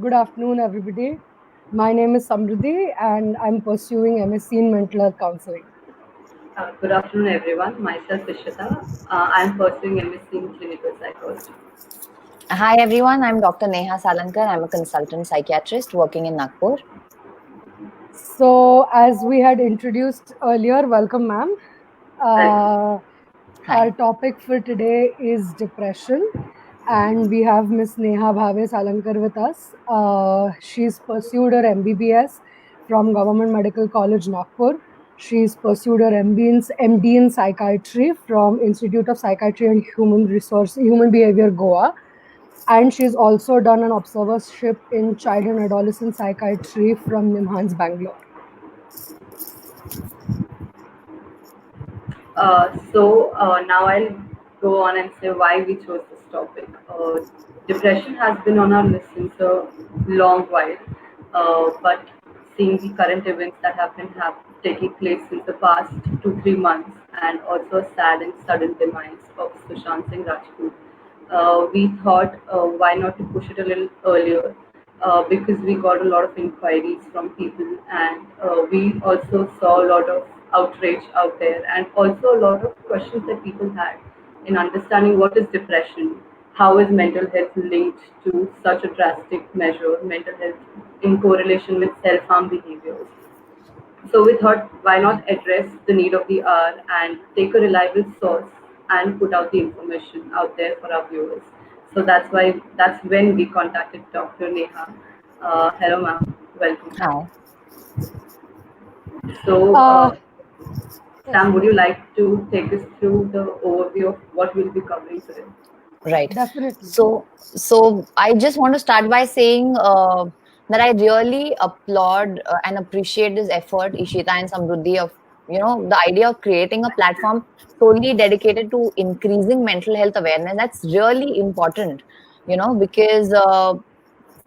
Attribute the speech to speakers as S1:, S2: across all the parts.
S1: Good afternoon, everybody. My name is Samriddhi, and I'm pursuing MSc in Mental Health Counseling.
S2: Good afternoon, everyone. Myself, Ishita. I'm pursuing MSc in Clinical Psychology.
S3: Hi everyone, I'm Dr. Neha Salankar. I'm a consultant psychiatrist working in Nagpur.
S1: So, as we had introduced earlier, welcome, ma'am.
S2: Welcome.
S1: Our
S3: Hi.
S1: topic for today is depression, and we have Miss Neha Bhave Salankar with us. She's pursued her MBBS from Government Medical College, Nagpur. She's pursued her MD in psychiatry from Institute of Psychiatry and Human Behavior, Goa. And she's also done an observership in child and adolescent psychiatry from Nimhans, Bangalore.
S2: Now I'll go on and say why we chose this topic. Depression has been on our list since a long while, but seeing the current events that have taking place since the past 2-3 months, and also a sad and sudden demise of Sushant Singh Rajput, we thought why not to push it a little earlier, because we got a lot of inquiries from people, and we also saw a lot of outrage out there, and also a lot of questions that people had in understanding what is depression, how is mental health linked to such a drastic measure, mental health in correlation with self-harm behaviors. So we thought, why not address the need of the hour and take a reliable source and put out the information out there for our viewers. So that's when we contacted Dr. Neha. Hello, ma'am. Welcome.
S3: Hi.
S2: So, Sam, would
S1: Yes.
S2: you like to take us through the overview of what we'll be covering today?
S3: Right.
S1: Definitely.
S3: So I just want to start by saying that I really applaud and appreciate this effort, Ishita and Samruddhi, of the idea of creating a platform solely dedicated to increasing mental health awareness. That's really important, because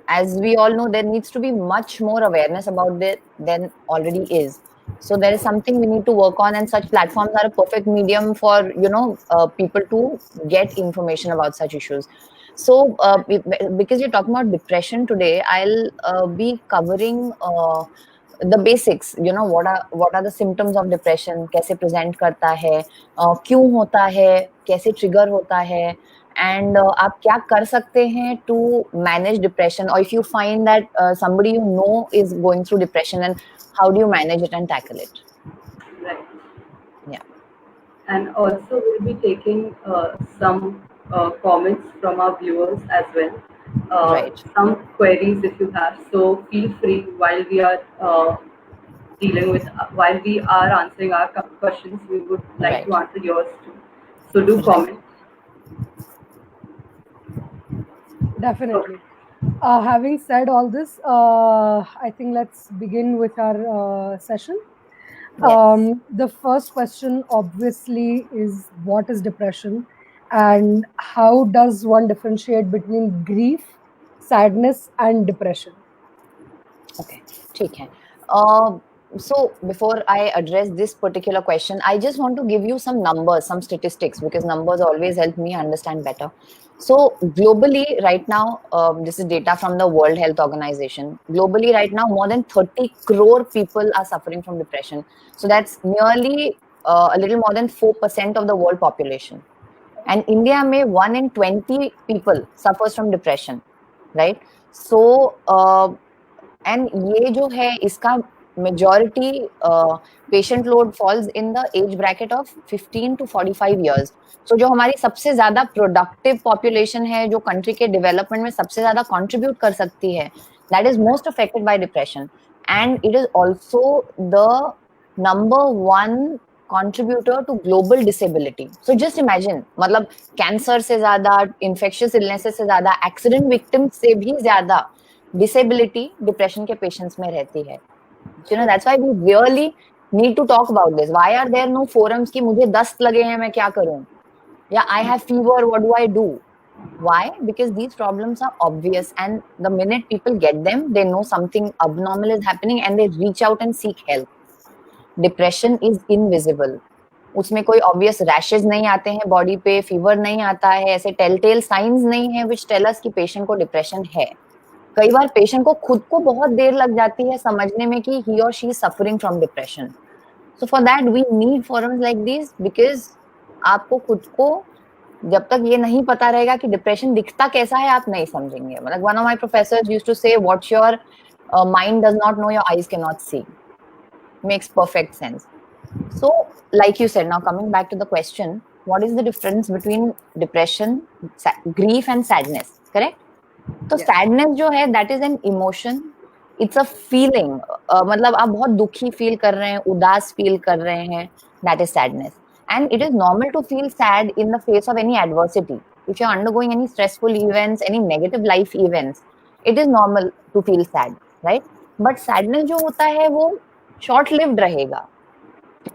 S3: as we all know, there needs to be much more awareness about it than already is. So there is something we need to work on, and such platforms are a perfect medium for people to get information about such issues. So because you're talking about depression today, I'll be covering the basics. What are the symptoms of depression, कैसे present करता है, क्यों होता है, कैसे trigger होता है, and आप क्या कर सकते हैं to manage depression, or if you find that somebody is going through depression, and how do you manage it and tackle it.
S2: Right.
S3: Yeah.
S2: And also, we'll be taking some comments from our viewers as well.
S3: Right.
S2: Some queries if you have. So feel free while we are while we are answering our questions, we would like to
S3: Right.
S2: answer yours too. So do
S3: Right.
S2: comment.
S1: Definitely. Having said all this, I think let's begin with our session.
S3: Yes.
S1: The first question, obviously, is what is depression and how does one differentiate between grief, sadness, and depression?
S3: Okay, ठीक है. So before I address this particular question, I just want to give you some numbers, some statistics, because numbers always help me understand better. So globally, right now, this is data from the World Health Organization. Globally, right now, more than 30 crore people are suffering from depression. So that's nearly a little more than 4% of the world population. And India may 1 in 20 people suffers from depression, right? So and ये जो है इसका majority patient load falls in the age bracket of 15 to 45 years. सो जो हमारी सबसे ज्यादा productive population है, जो कंट्री के डेवलपमेंट में सबसे ज्यादा कंट्रीब्यूट कर सकती है, that is most affected by depression, and it is also the number one contributor to global disability. So just imagine, मतलब कैंसर से ज्यादा, इन्फेक्शियस इलनेसेस से ज्यादा, एक्सीडेंट विक्टिम से भी ज्यादा डिसेबिलिटी डिप्रेशन के पेशेंट्स में रहती है. That's why we really need to talk about this. Why are there no forums कि मुझे दस्त लगे हैं, मैं क्या करूं, या I have fever, what do I do? Why? Because these problems are obvious, and the minute people get them, they know something abnormal is happening and they reach out and seek help. Depression is invisible. उसमें कोई obvious rashes नहीं आते हैं body पे, fever नहीं आता है, ऐसे टेलटेल साइंस नहीं है which tell us कि पेशेंट को डिप्रेशन है. कई बार पेशेंट को खुद को बहुत देर लग जाती है समझने में कि ही और she is suffering from depression. So for that we need forums like these because आपको खुद को जब तक ये नहीं पता रहेगा कि डिप्रेशन दिखता कैसा है आप नहीं समझेंगे. मतलब one of my professors used to say what your mind does not know your eyes cannot see. Makes perfect sense. So like you said, now coming back to the question, what is the difference between depression, grief and sadness, correct? तो sadness जो है that is an emotion, it's a feeling. मतलब आप बहुत दुखी feel कर रहे हैं, उदास फील कर रहे हैं, that is sadness. And it is normal to feel sad in the face of any adversity. If you are undergoing any stressful events, any negative life events, it is normal to feel sad, right? But sadness जो होता है वो short lived रहेगा.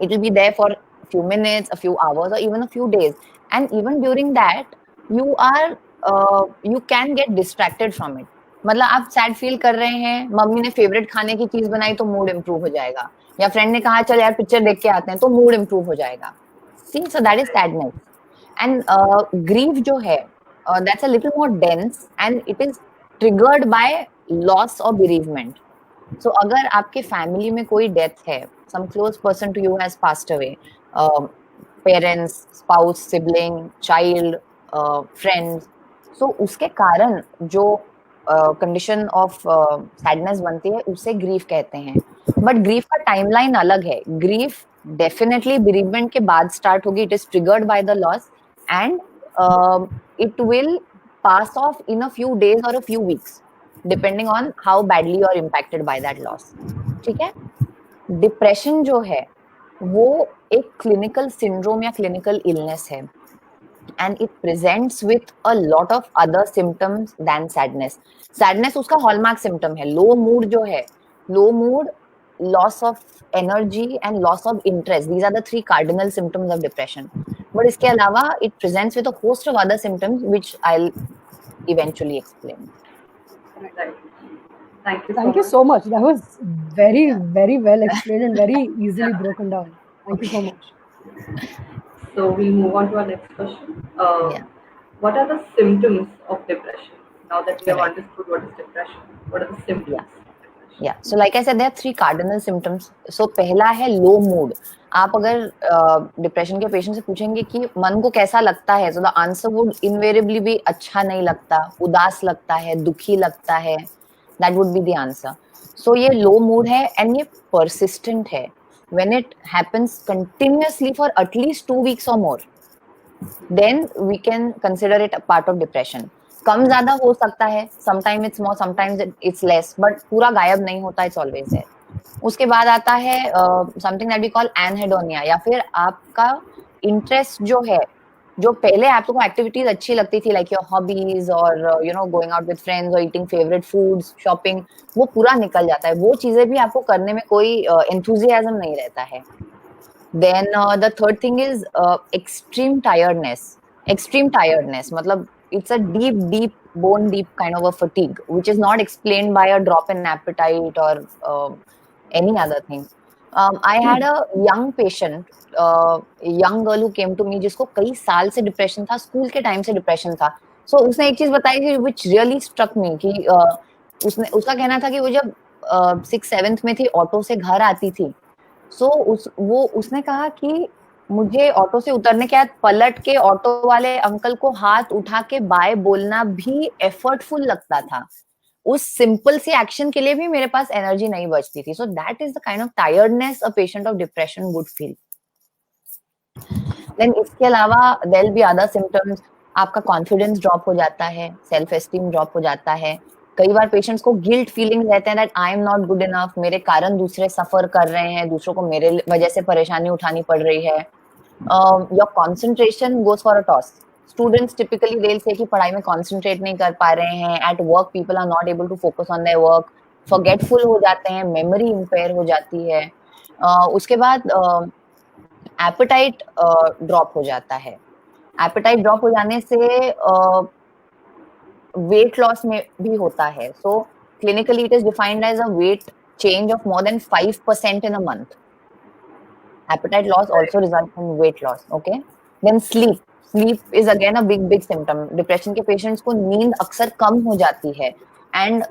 S3: It will be there for a few minutes, a few hours, or even a few days. And even during that, you can get distracted from it. मतलब आप sad feel कर रहे हैं, मम्मी ने favourite खाने की चीज बनाई तो मूड इम्प्रूव हो जाएगा, या फ्रेंड ने कहा चल यार पिक्चर देख के आते हैं तो मूड इम्प्रूव हो जाएगा. See, so that is sadness. And grief जो है, that's a little more dense and it is triggered by loss or bereavement. So अगर आपके फैमिली में कोई डेथ है, some close person to you has passed away, parents, spouse, sibling, child, friends, so उसके कारण जो कंडीशन ऑफ सैडनेस बनती है उसे ग्रीफ कहते हैं. बट ग्रीफ का टाइमलाइन अलग है. ग्रीफ डेफिनेटली bereavement के बाद स्टार्ट होगी. It is triggered by the loss and it will pass off in a few days or a few weeks depending on how badly you are impacted by that loss. ठीक है. Depression जो है वो एक clinical syndrome या clinical illness है and it presents with a lot of other symptoms than sadness. Sadness उसका hallmark symptom है. Low mood जो है, low mood, loss of energy and loss of interest. These are the three cardinal symptoms of depression. But इसके अलावा it presents with a host of other symptoms which I'll eventually explain.
S2: Right. Thank you.
S1: Thank you so much. That was very, very well explained and very easily broken down. Thank you so much.
S2: So we'll move on to our next question.
S3: Yeah.
S2: What are the symptoms of depression? Now that we have
S3: Right.
S2: understood what is depression, what are the symptoms?
S3: Yeah. Yeah. So like I said, there are three cardinal symptoms. So पहला है low mood. आप अगर depression के patient से पूछेंगे कि मन को कैसा लगता है, so the answer would invariably be अच्छा नहीं लगता, उदास लगता है, दुखी लगता है. That would be the answer. So ये low mood है and ये persistent है. When it happens continuously for at least 2 weeks or more, then we can consider it a part of depression. कम ज्यादा हो सकता है, sometimes it's more, sometimes it's less, but पूरा गायब नहीं होता, it's always there. उसके बाद आता है something that we call anhedonia, या फिर आपका इंटरेस्ट जो है, जो पहले आपको एक्टिविटीज अच्छी लगती थी लाइक योर हॉबीज और you know going out with friends और ईटिंग फेवरेट फूड्स, शॉपिंग, वो पूरा निकल जाता है. वो चीजें भी आपको करने में कोई एंथुजियाज्म नहीं रहता है. Then the third thing is extreme tiredness. मतलब it's a deep bone deep kind of a fatigue which is not explained by a drop in appetite or any other thing. I had a young patient, young girl who came to me जिसको कई साल से depression था, school के time से depression था. So उसने एक चीज बताई थी which really struck me कि उसका कहना था कि वो जब 6th-7th में थी ऑटो से घर आती थी, so उसने कहा कि मुझे ऑटो से उतरने के बाद पलट के ऑटो वाले अंकल को हाथ उठा के बाय बोलना भी एफर्टफुल लगता था. उस सिंपल सी एक्शन के लिए भी मेरे पास एनर्जी नहीं बचती थी. So that is the kind of tiredness a patient of depression would feel. Then इसके अलावा there will be other symptoms. आपका कॉन्फिडेंस ड्रॉप हो जाता है, सेल्फ एस्टीम ड्रॉप हो जाता है. कई बार पेशेंट्स को गिल्ट फीलिंग रहते हैं that I am not good enough, मेरे कारण दूसरे सफर कर रहे हैं, दूसरों को मेरे वजह से परेशानी उठानी पड़ रही है. Your concentration goes for a toss. Students typically they'll say कि पढ़ाई में कंसंट्रेट नहीं कर पा रहे हैं. At work people are not able to focus on their work, forgetful हो जाते हैं, मेमोरी इंपेयर हो जाती है. उसके बाद एपेटाइट ड्रॉप हो जाता है. एपेटाइट ड्रॉप हो जाने से वेट लॉस में भी होता है. So clinically it is defined as a weight change of more than 5% in a month. Appetite loss also results in weight loss. Okay. Then sleep is again a big symptom. Depression के patients को नींद अक्सर कम हो जाती है and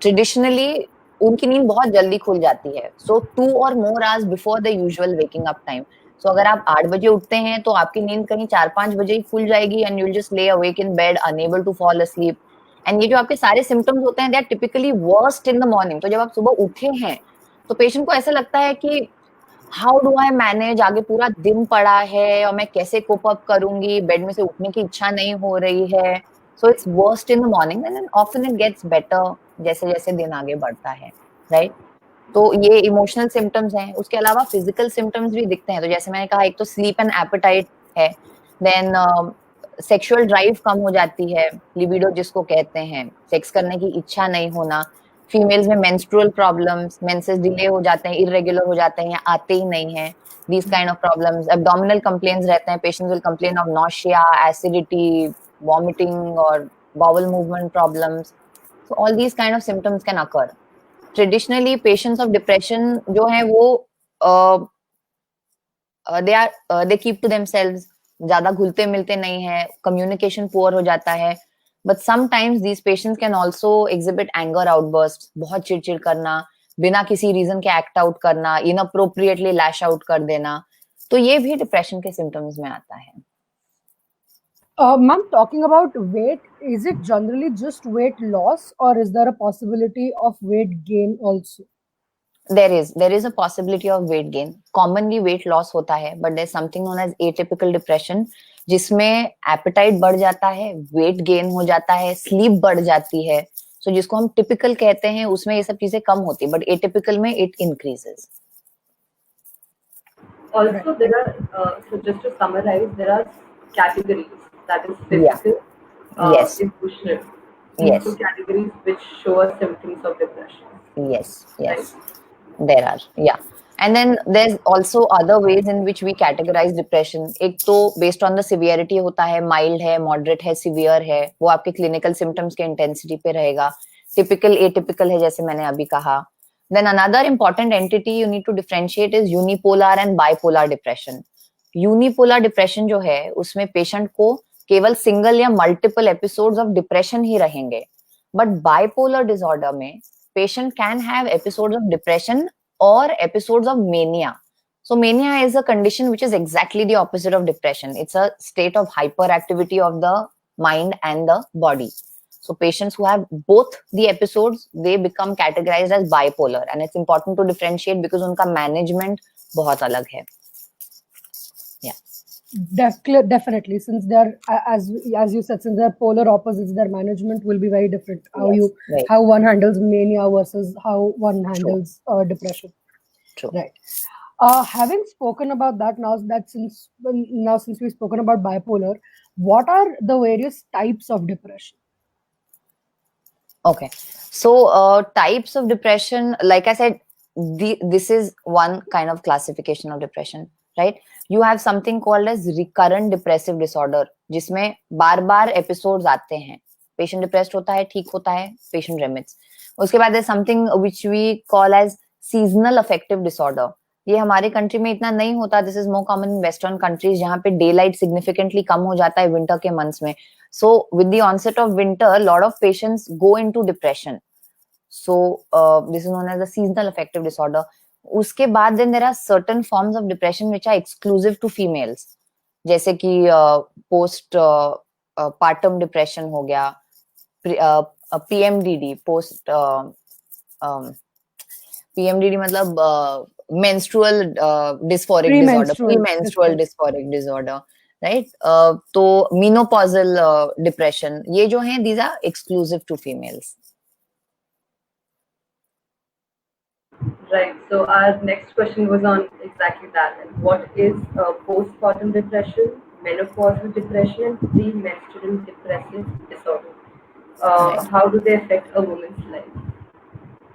S3: traditionally उनकी नींद बहुत जल्दी खुल जाती है, सो 2 और more hours before the usual waking up time. So अगर आप 8 बजे उठते हैं तो आपकी नींद कहीं 4-5 बजे ही खुल जाएगी and you will just lay awake in bed unable to fall asleep। And ये जो आपके सारे सिम्टम्स होते हैं they are typically worst in the morning. तो जब आप सुबह उठे हैं तो पेशेंट को ऐसा लगता है कि हाउ डू आई मैनेज, आगे पूरा दिन पड़ा है और मैं कैसे कोप अप करूंगी, बेड में से उठने की इच्छा नहीं हो रही है। So it's worst in the morning and often it gets better जैसे जैसे दिन आगे बढ़ता है, राइट। तो ये इमोशनल सिम्टम्स हैं। उसके अलावा फिजिकल सिम्टम्स भी दिखते हैं। तो जैसे मैंने कहा, एक तो स्लीप एंड एपेटाइट है, देन सेक्सुअल ड्राइव कम हो जाती है, लिबिडो जिसको कहते हैं, सेक्स करने की इच्छा नहीं होना। फीमेल्स में मेंस्ट्रुअल प्रॉब्लम्स, मेंसेस डिले हो जाते हैं, इरेगुलर हो जाते हैं या आते ही नहीं है, these kind of problems। abdominal complaints रहते हैं, patients will complain of nausea, acidity, vomiting or bowel movement problems। so all these kind of symptoms can occur। traditionally patients of depression जो हैं वो they keep to themselves, ज्यादा घुलते मिलते नहीं है, communication poor हो जाता है। but sometimes these patients can also exhibit anger outbursts, बहुत चिड़चिड़ करना, बिना किसी रीजन के एक्ट आउट करना, inappropriately lash out कर देना। तो ये भी डिप्रेशन के सिम्टम्स में आता है।
S1: Ma'am, talking about weight, is it generally just weight loss or is there a possibility of weight gain also?
S3: there is a possibility of weight gain। commonly weight loss होता है, but there's something known as atypical depression जिसमें appetite बढ़ जाता है, weight gain हो जाता है, sleep बढ़ जाती है। so जिसको हम typical कहते हैं उसमें ये सब चीजें कम होती है, but atypical में it increases।
S2: Also, there are, so just to summarize, there are categories, that is physical,
S3: Yes.
S2: emotional.
S3: Yes.
S2: These two categories which show us symptoms of depression.
S3: Yes, yes, there are, yeah। And then there's also other ways in which we categorize depression। एक तो based on the severity होता है, mild है, moderate है, severe है, वो आपके clinical symptoms के intensity पे रहेगा। typical, atypical है जैसे मैंने अभी कहा। then another important entity you need to differentiate is unipolar and bipolar depression। unipolar depression जो है उसमें patient को केवल single या multiple episodes of depression ही रहेंगे, but bipolar disorder में patient can have episodes of depression or episodes of mania। so mania is a condition which is exactly the opposite of depression। it's a state of hyperactivity of the mind and the body। so patients who have both the episodes, they become categorized as bipolar and it's important to differentiate because उनका management बहुत अलग है।
S1: Definitely, since they're as you said, since they're polar opposites, their management will be very different.
S3: Right.
S1: How one handles mania versus how one handles depression.
S3: True.
S1: Right. Having spoken about that, since we've spoken about bipolar, what are the various types of depression?
S3: Okay, so types of depression, like I said, this is one kind of classification of depression, right? You have something called as recurrent depressive disorder, जिसमें बार बार episodes आते हैं, patient depressed होता है, ठीक होता है, patient remits. उसके बाद है something which we call as seasonal affective disorder. ये हमारे कंट्री में इतना नहीं होता, this is more common in western countries जहाँ पे डे लाइट सिग्निफिकेंटली कम हो जाता है विंटर के मंथ्स में। So with the onset of winter, a lot of patients go into depression। So this is known as the seasonal affective disorder। उसके बाद then there are certain forms of depression which are exclusive to females, जैसे कि post partum depression हो गया, PMDD, post PMDD मतलब menstrual dysphoric disorder, premenstrual dysphoric disorder, right? तो menopausal depression, ये जो हैं these are exclusive to females।
S2: Right. So our next question was on exactly that. And what is postpartum depression, menopausal depression, and premenstrual depressive disorder?
S3: Right.
S2: How do they affect a woman's life?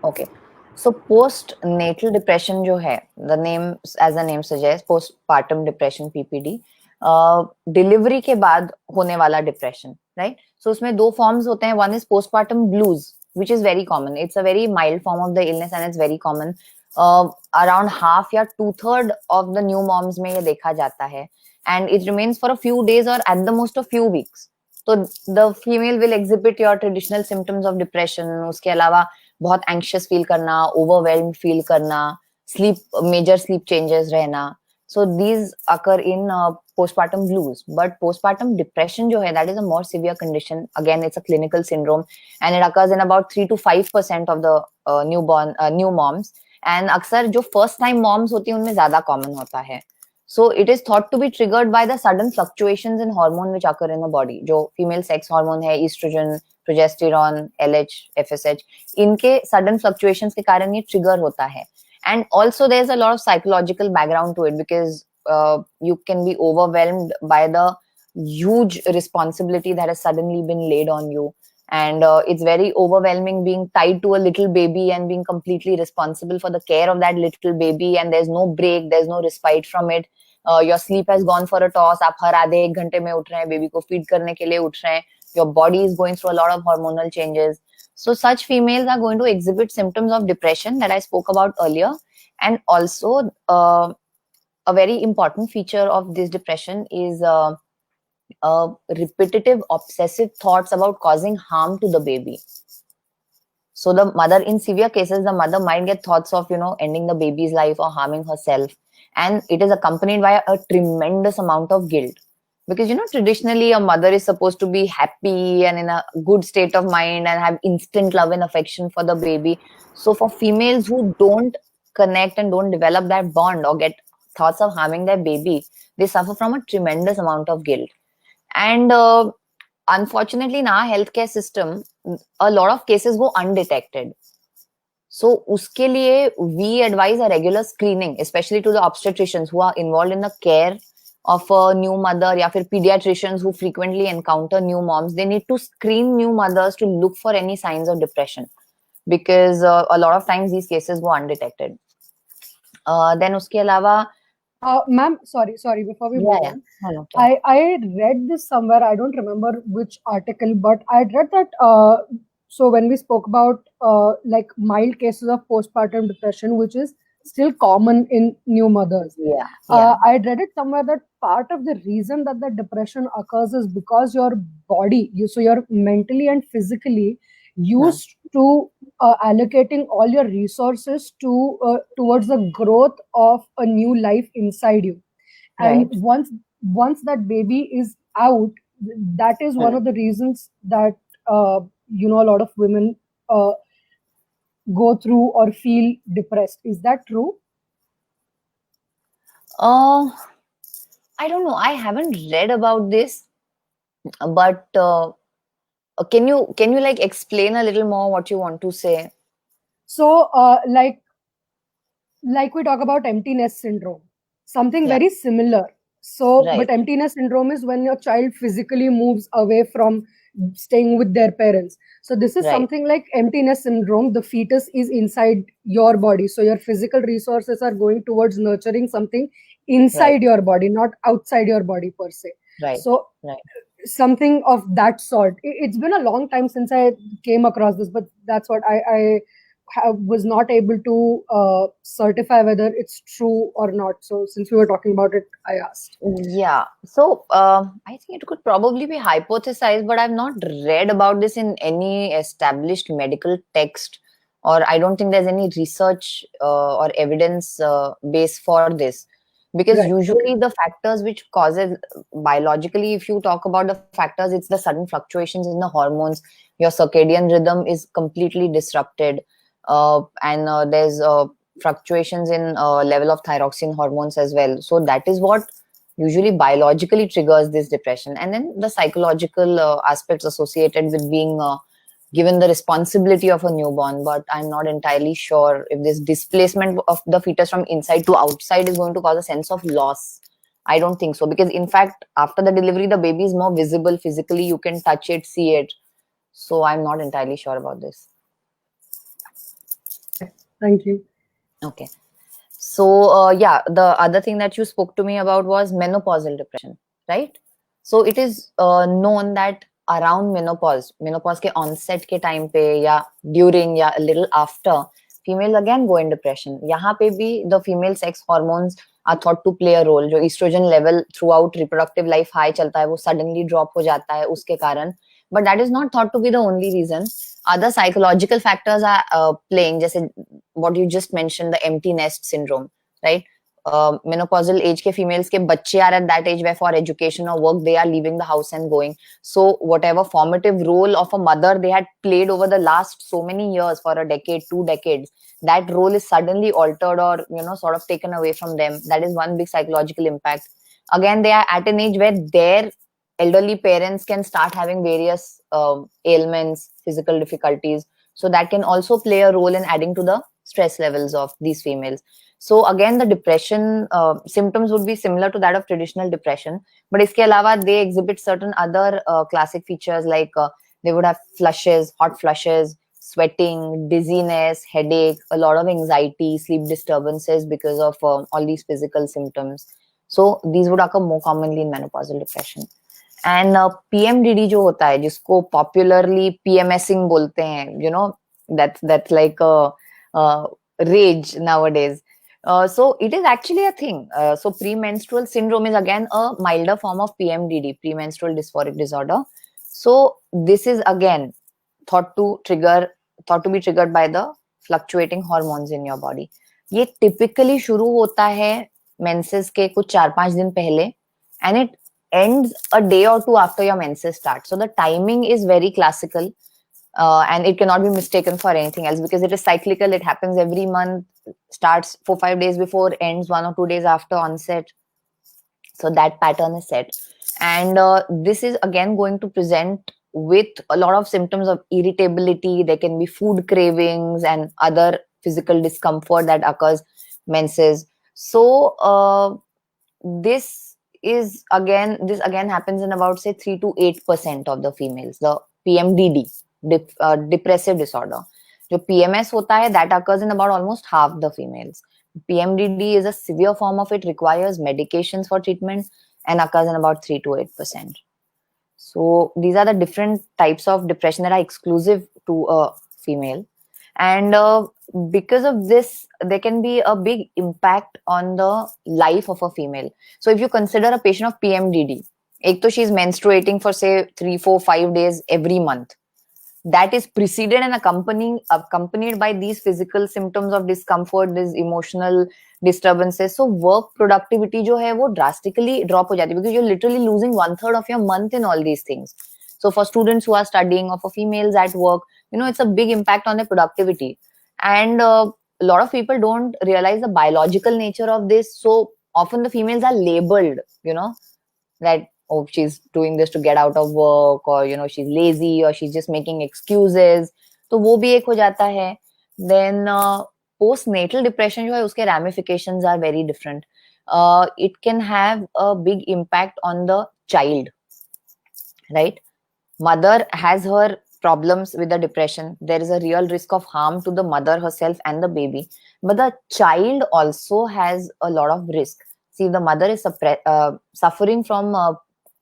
S3: Okay. So postnatal depression जो है, the name as the name suggests, postpartum depression PPD, delivery के बाद होने वाला depression, right? सो उसमें दो forms होते हैं, one is postpartum blues which is very common। it's a very mild form of the illness and it's very common। around half या 2/3 of the new moms में ये देखा जाता है and it remains for a few days or at the most a few weeks। तो the female will exhibit your traditional symptoms of depression। उसके अलावा बहुत एंशियस फील करना, ओवरवेल्म फील करना, मेजर स्लीप चेंजेस रहना. So these occur in postpartum blues. But postpartum depression जो है, that is a more severe condition. Again, it's a clinical syndrome and it occurs in about 3 to 5% of the new moms. And अक्सर जो first time moms होती हैं उनमें ज़्यादा common होता है. So it is thought to be triggered by the sudden fluctuations in hormone which occur in the body. जो female sex hormone है, estrogen, progesterone, LH, FSH, इनके sudden fluctuations के कारण ये trigger होता है. And also there's a lot of psychological background to it because you can be overwhelmed by the huge responsibility that has suddenly been laid on you. And it's very overwhelming being tied to a little baby and being completely responsible for the care of that little baby, and there's no break, there's no respite from it. Your sleep has gone for a toss. आप हर आधे एक घंटे में उठ रहे हैं, baby को feed करने के लिए उठ रहे हैं. Your body is going through a lot of hormonal changes. So such females are going to exhibit symptoms of depression that I spoke about earlier. And also a very important feature of this depression is repetitive obsessive thoughts about causing harm to the baby. So the mother, in severe cases, the mother might get thoughts of, ending the baby's life or harming herself. And it is accompanied by a tremendous amount of guilt. Because, traditionally a mother is supposed to be happy and in a good state of mind and have instant love and affection for the baby. So for females who don't connect and don't develop that bond or get thoughts of harming their baby, they suffer from a tremendous amount of guilt. And unfortunately in our healthcare system, a lot of cases go undetected. So uske liye we advise a regular screening, especially to the obstetricians who are involved in the care of a new mother, या फिर pediatricians who frequently encounter new moms. They need to screen new mothers to look for any signs of depression, because a lot of times these cases go undetected. Then uske alawa,
S1: Ma'am, sorry, before we move on.
S3: Hello.
S1: I read this somewhere, I don't remember which article, but I read that so when we spoke about like mild cases of postpartum depression, which is still common in new mothers.
S3: Yeah.
S1: I read it somewhere that part of the reason that the depression occurs is because your body, so you're mentally and physically used to allocating all your resources to towards the growth of a new life inside you. And once that baby is out, that is one of the reasons that a lot of women go through or feel depressed. Is that true?
S3: I don't know. I haven't read about this, but can you like explain a little more what you want to say?
S1: So like we talk about emptiness syndrome, something very similar. So but emptiness syndrome is when your child physically moves away from staying with their parents. So this is something like emptiness syndrome. The fetus is inside your body, so your physical resources are going towards nurturing something inside your body, not outside your body per se. So something of that sort. It's been a long time since I came across this, but that's what I was not able to certify whether it's true or not. So since we were talking about it, I asked.
S3: Yeah. So I think it could probably be hypothesized, but I've not read about this in any established medical text, or I don't think there's any research or evidence base for this. Because usually the factors which causes biologically, if you talk about the factors, it's the sudden fluctuations in the hormones. Your circadian rhythm is completely disrupted. And there's fluctuations in level of thyroxine hormones as well. So that is what usually biologically triggers this depression. And then the psychological aspects associated with being given the responsibility of a newborn. But I'm not entirely sure if this displacement of the fetus from inside to outside is going to cause a sense of loss. I don't think so, because in fact, after the delivery, the baby is more visible physically. You can touch it, see it. So I'm not entirely sure about this.
S1: Thank you.
S3: Okay. So the other thing that you spoke to me about was menopausal depression, right? So it is known that around menopause के onset के time पे या during या a little after, females again go in depression. यहाँ पे भी the female sex hormones are thought to play a role. जो estrogen level throughout reproductive life high चलता है, वो suddenly drop हो जाता है उसके कारण but that is not thought to be the only reason. Other psychological factors are playing, just what you just mentioned, the empty nest syndrome, right? Menopausal age के females के बच्चे are at that age where for education or work they are leaving the house and going. So whatever formative role of a mother they had played over the last so many years, for a decade, 2 decades, that role is suddenly altered or sort of taken away from them. That is one big psychological impact. Again, they are at an age where their elderly parents can start having various ailments, physical difficulties. So that can also play a role in adding to the stress levels of these females. So again, the depression symptoms would be similar to that of traditional depression, but iske alawa they exhibit certain other classic features, like they would have flushes, hot flushes, sweating, dizziness, headache, a lot of anxiety, sleep disturbances because of all these physical symptoms. So these would occur more commonly in menopausal depression. And PMDD जो होता है, जिसको popularly PMSing बोलते हैं, that's like a rage nowadays. So it is actually a thing. So premenstrual syndrome is again a milder form of PMDD, premenstrual dysphoric disorder. So this is again thought to be triggered by the fluctuating hormones in your body. ये typically शुरू होता है menses के कुछ 4-5 दिन पहले, and it ends a day or two after your menses start. So the timing is very classical, and it cannot be mistaken for anything else because it is cyclical. It happens every month, starts 4-5 days before, ends 1 or 2 days after onset. So that pattern is set. And this is again going to present with a lot of symptoms of irritability. There can be food cravings and other physical discomfort that occurs menses. So this again happens in about say 3 to 8% of the females. The PMDD, depressive disorder. जो PMS होता है, that occurs in about almost half the females. PMDD is a severe form of it, requires medications for treatment, and occurs in about 3 to 8%. So these are the different types of depression that are exclusive to a female. And because of this, there can be a big impact on the life of a female. So if you consider a patient of PMDD, ek to she's menstruating for say 3, 4, 5 days every month. That is preceded and accompanied by these physical symptoms of discomfort, these emotional disturbances. So work productivity jo hai wo drastically drop ho jati because you're literally losing 1/3 of your month in all these things. So for students who are studying or for females at work, it's a big impact on their productivity. And a lot of people don't realize the biological nature of this. So often the females are labeled, that, oh, she's doing this to get out of work, or, she's lazy, or she's just making excuses. So wo bhi ek ho jata hai. Then postnatal depression jo hai, uske ramifications are very different. It can have a big impact on the child, right? Mother has her problems with the depression. There is a real risk of harm to the mother herself and the baby. But the child also has a lot of risk. See, the mother is suffering from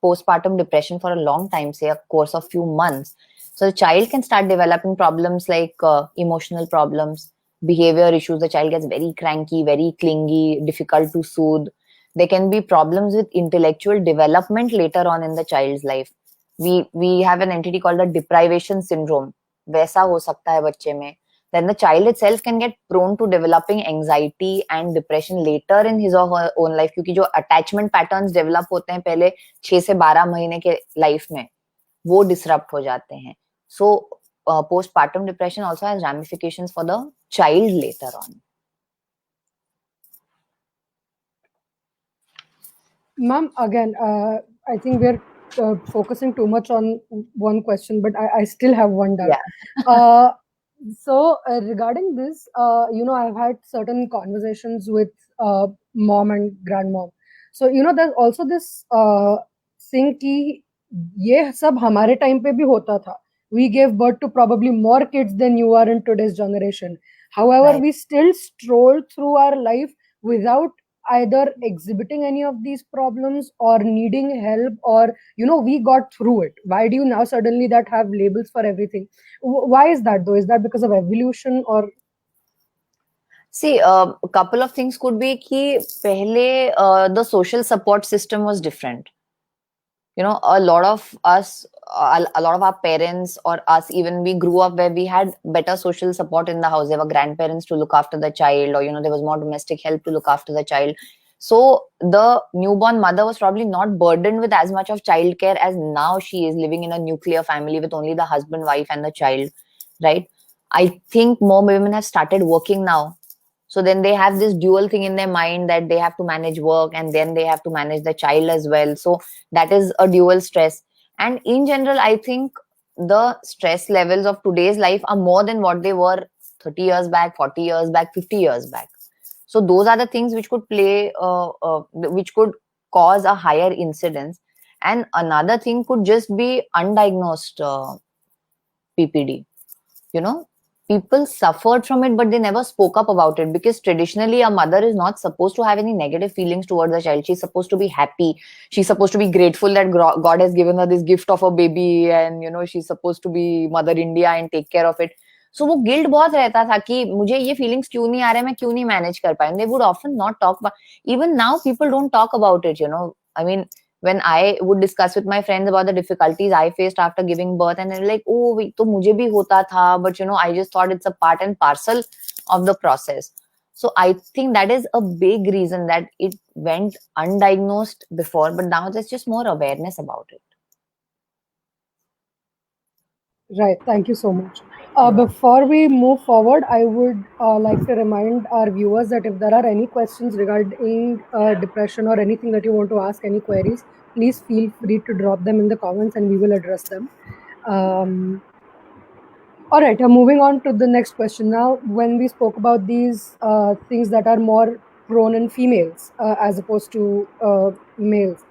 S3: postpartum depression for a long time, say a course of few months. So the child can start developing problems like emotional problems, behavior issues. The child gets very cranky, very clingy, difficult to soothe. There can be problems with intellectual development later on in the child's life. We have an entity called the deprivation syndrome. वैसा हो सकता है बच्चे में. Then the child itself can get prone to developing anxiety and depression later in his or her own life, क्योंकि जो attachment patterns develop होते हैं पहले 6 से 12 महीने के life में, वो disrupt हो जाते हैं. So postpartum depression also has ramifications for the child later on.
S1: Ma'am, again, I think we're focusing too much on one question, but I still have one doubt.
S3: Yeah.
S1: So regarding this, I've had certain conversations with mom and grandmom. So there's also this thing कि ये सब हमारे time पे भी होता था. We gave birth to probably more kids than you are in today's generation. However,
S3: Right.
S1: we still stroll through our life without either exhibiting any of these problems or needing help, or we got through it. Why do you now suddenly that have labels for everything? Why is that though? Is that because of evolution or?
S3: See, a couple of things could be कि पहले the social support system was different. A lot of us a lot of our parents or us, even we grew up where we had better social support in the house. There were grandparents to look after the child, or there was more domestic help to look after the child. So the newborn mother was probably not burdened with as much of childcare as now she is, living in a nuclear family with only the husband, wife, and the child, right? I think more women have started working now. So then they have this dual thing in their mind that they have to manage work and then they have to manage the child as well. So that is a dual stress. And in general, I think the stress levels of today's life are more than what they were 30 years back, 40 years back, 50 years back. So those are the things which could which could cause a higher incidence. And another thing could just be undiagnosed PPD. People suffered from it, but they never spoke up about it, because traditionally a mother is not supposed to have any negative feelings towards the child. She's supposed to be happy. She's supposed to be grateful that God has given her this gift of a baby, and she's supposed to be Mother India and take care of it. So वो guilt बहुत रहता था कि मुझे ये feelings क्यों नहीं आ रहे, मैं क्यों नहीं manage कर पाया. They would often not talk about. Even now, people don't talk about it. I mean, when I would discuss with my friends about the difficulties I faced after giving birth, and they're like, oh, to mujhe bhi hota tha, but I just thought it's a part and parcel of the process. So I think that is a big reason that it went undiagnosed before, but now there's just more awareness about it.
S1: Right. Thank you so much. Before we move forward, I would like to remind our viewers that if there are any questions regarding depression or anything that you want to ask, any queries, please feel free to drop them in the comments and we will address them. All right, moving on to the next question. Now, when we spoke about these things that are more prone in females as opposed to males,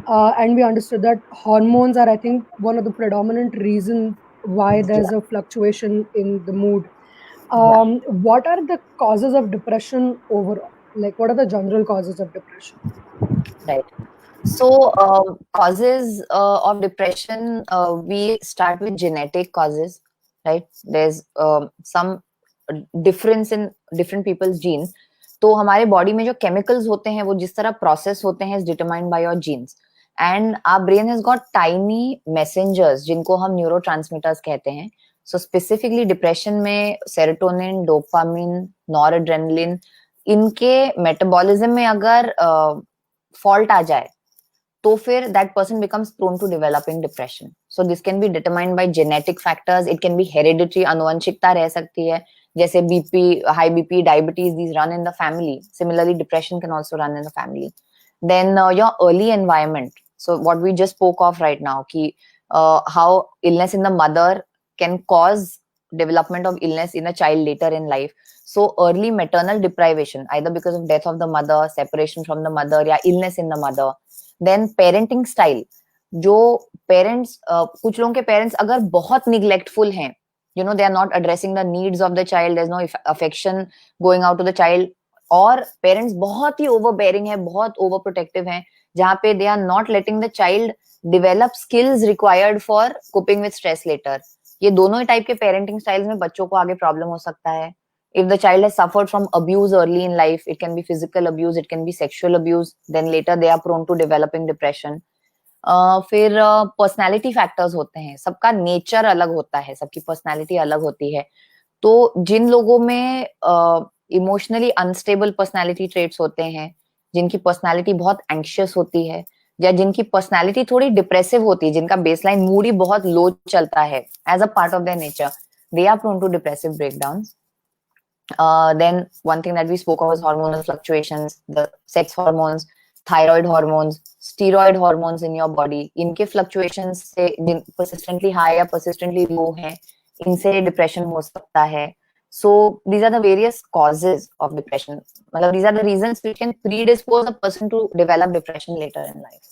S1: and we understood that hormones are, I think, one of the predominant reasons why there's a fluctuation in the mood. What are the causes of depression overall? Like, what are the general causes of depression?
S3: Right. So causes of depression, we start with genetic causes, right? There's some difference in different people's genes. तो हमारे body में जो chemicals होते हैं वो जिस तरह process होते हैं is determined by your genes. And our brain has got tiny messengers जिनको हम न्यूरोट्रांसमीटर्स कहते हैं. सो स्पेसिफिकली डिप्रेशन में सेरोटोनिन, डोपामिन, नॉरएड्रेनलिन, इनके मेटाबॉलिज्म में अगर फॉल्ट आ जाए तो फिर that person becomes prone to developing depression. So this can be determined by genetic factors. It can be hereditary, अनुवंशिकता रह सकती है, जैसे BP, high BP, diabetes, these run in the family. Similarly, depression can also run in the family. Then your early environment. So what we just spoke of right now, कि how illness in the mother can cause development of illness in a child later in life. So early maternal deprivation, either because of death of the mother, separation from the mother, या illness in the mother. Then parenting style, जो parents कुछ लोगों के parents अगर बहुत neglectful हैं, they are not addressing the needs of the child, there's no affection going out to the child, और parents बहुत ही overbearing है, बहुत overprotective हैं, जहाँ पे they are not letting the child develop skills required for coping with stress later. ये दोनों ही type के parenting styles में बच्चों को आगे problem हो सकता है. If the child has suffered from abuse early in life, it can be physical abuse, it can be sexual abuse, then later they are prone to developing depression. फिर personality factors होते हैं, सबका nature अलग होता है, सबकी personality अलग होती है. तो जिन लोगों में emotionally unstable personality traits होते हैं, जिनकी personality बहुत anxious होती है, या जिनकी personality थोड़ी depressive होती है, जिनका baseline mood ही बहुत low चलता है as a part of their nature, they are prone to depressive breakdowns. Then one thing that we spoke of was hormonal fluctuations, the sex hormones, thyroid hormones, steroid hormones in your body. इनके fluctuations से persistently high या persistently low हैं, इनसे depression हो सकता है. So these are the various causes of depression. मतलब these are the reasons which can predispose a person to develop depression later in life.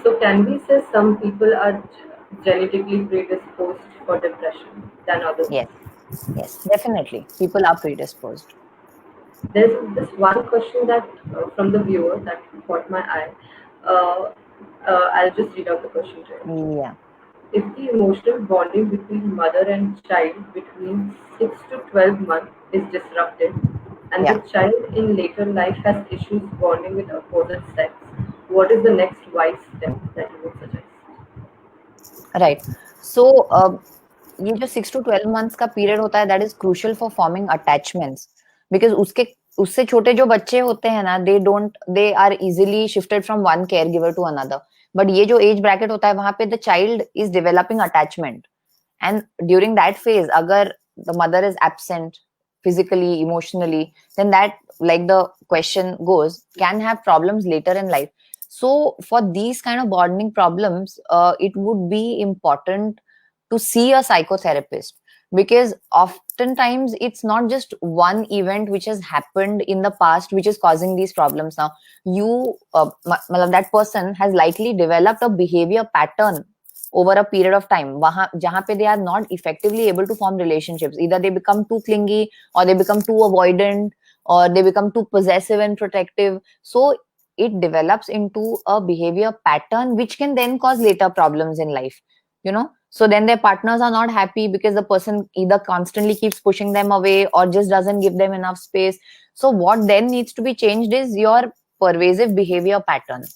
S2: So can we say some people are genetically predisposed for depression than others?
S3: Yes, definitely. People are predisposed.
S2: There's this one question that from the viewer that caught my eye. I'll just read out the question to you.
S3: Yeah.
S2: If the emotional bonding between mother and child between 6 to 12 months is disrupted, and the child in later life has issues bonding with opposite sex, what is the next wise step that you would suggest?
S3: Right. So ये जो 6 to 12 months का period होता है, that is crucial for forming attachments, because उसके उससे छोटे जो बच्चे होते हैं ना, they are easily shifted from one caregiver to another. But ये जो एज ब्रैकेट होता है, वहां पे the child is developing attachment, and during that phase अगर the mother is absent physically, emotionally, then that, like the question goes, can have problems later in life. So for these kind of bonding problems, it would be important to see a psychotherapist, because oftentimes it's not just one event which has happened in the past which is causing these problems now. You that person has likely developed a behavior pattern over a period of time wahan jahan pe they are not effectively able to form relationships. Either they become too clingy, or they become too avoidant, or they become too possessive and protective. So it develops into a behavior pattern which can then cause later problems in life, you know. So then their partners are not happy because the person either constantly keeps pushing them away or just doesn't give them enough space. So what then needs to be changed is your pervasive behavior pattern,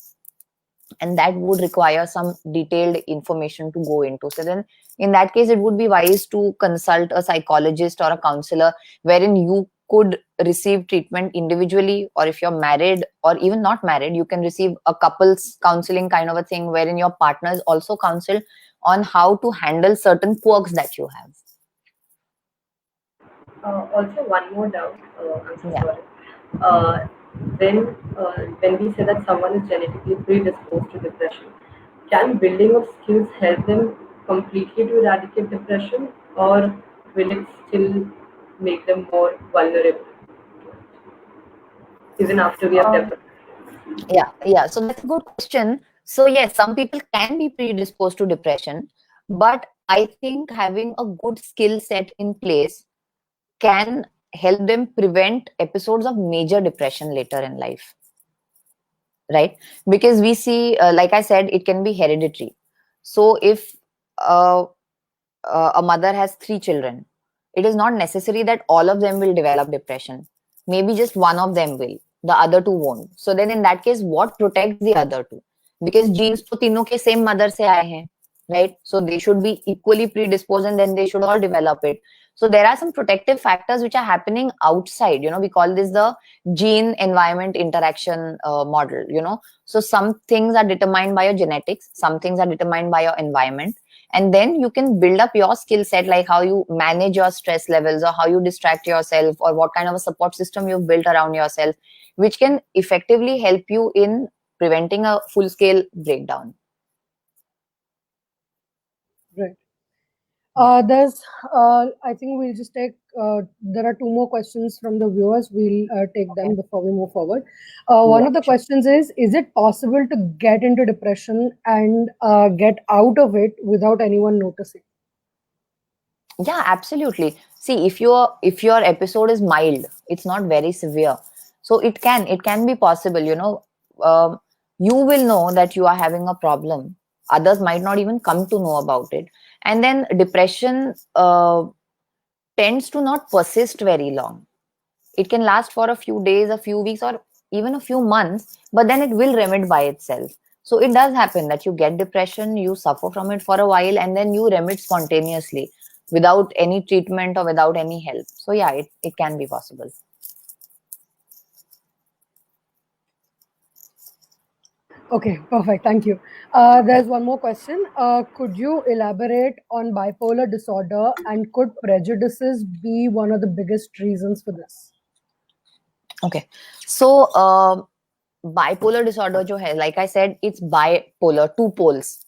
S3: and that would require some detailed information to go into. So then in that case, it would be wise to consult a psychologist or a counselor, wherein you could receive treatment individually, or if you're married or even not married, you can receive a couples counseling kind of a thing, wherein your partner is also counseled on how to handle certain quirks that you have.
S2: Also, one more doubt. I'm so
S3: Yeah.
S2: sorry. Uh, when we say that someone is genetically predisposed to depression, can building of skills help them completely to eradicate depression, or will it still make them more vulnerable even after we have
S3: Um,
S2: developed?
S3: yeah. So that's a good question. So yes, some people can be predisposed to depression, but I think having a good skill set in place can help them prevent episodes of major depression later in life, right? Because we see, like I said, it can be hereditary. So if uh, a mother has 3 children, it is not necessary that all of them will develop depression. Maybe just one of them will, the other two won't. So then in that case, what protects the other two? Because genes to तीनों के same mother से आए हैं, right? So they should be equally predisposed, and then they should all develop it. So there are some protective factors which are happening outside. You know, we call this the gene environment interaction model. You know, so some things are determined by your genetics, some things are determined by your environment, and then you can build up your skill set, like how you manage your stress levels, or how you distract yourself, or what kind of a support system you've built around yourself, which can effectively help you in preventing a full scale breakdown.
S1: Right. I think we'll just take, there are 2 more questions from the viewers. We'll take them before we move forward. One of the questions is it possible to get into depression and get out of it without anyone noticing?
S3: Yeah, absolutely. See, if your episode is mild, it's not very severe, so it can be possible. You know, you will know that you are having a problem. Others might not even come to know about it, and then depression tends to not persist very long. It can last for a few days, a few weeks, or even a few months, but then it will remit by itself. So it does happen that you get depression, you suffer from it for a while, and then you remit spontaneously without any treatment or without any help. So yeah, it can be possible.
S1: Okay, perfect. Thank you. There's one more question. Could you elaborate on bipolar disorder, and could prejudices be one of the biggest reasons for this?
S3: Okay. So bipolar disorder jo hai, like I said, it's bipolar, 2 poles.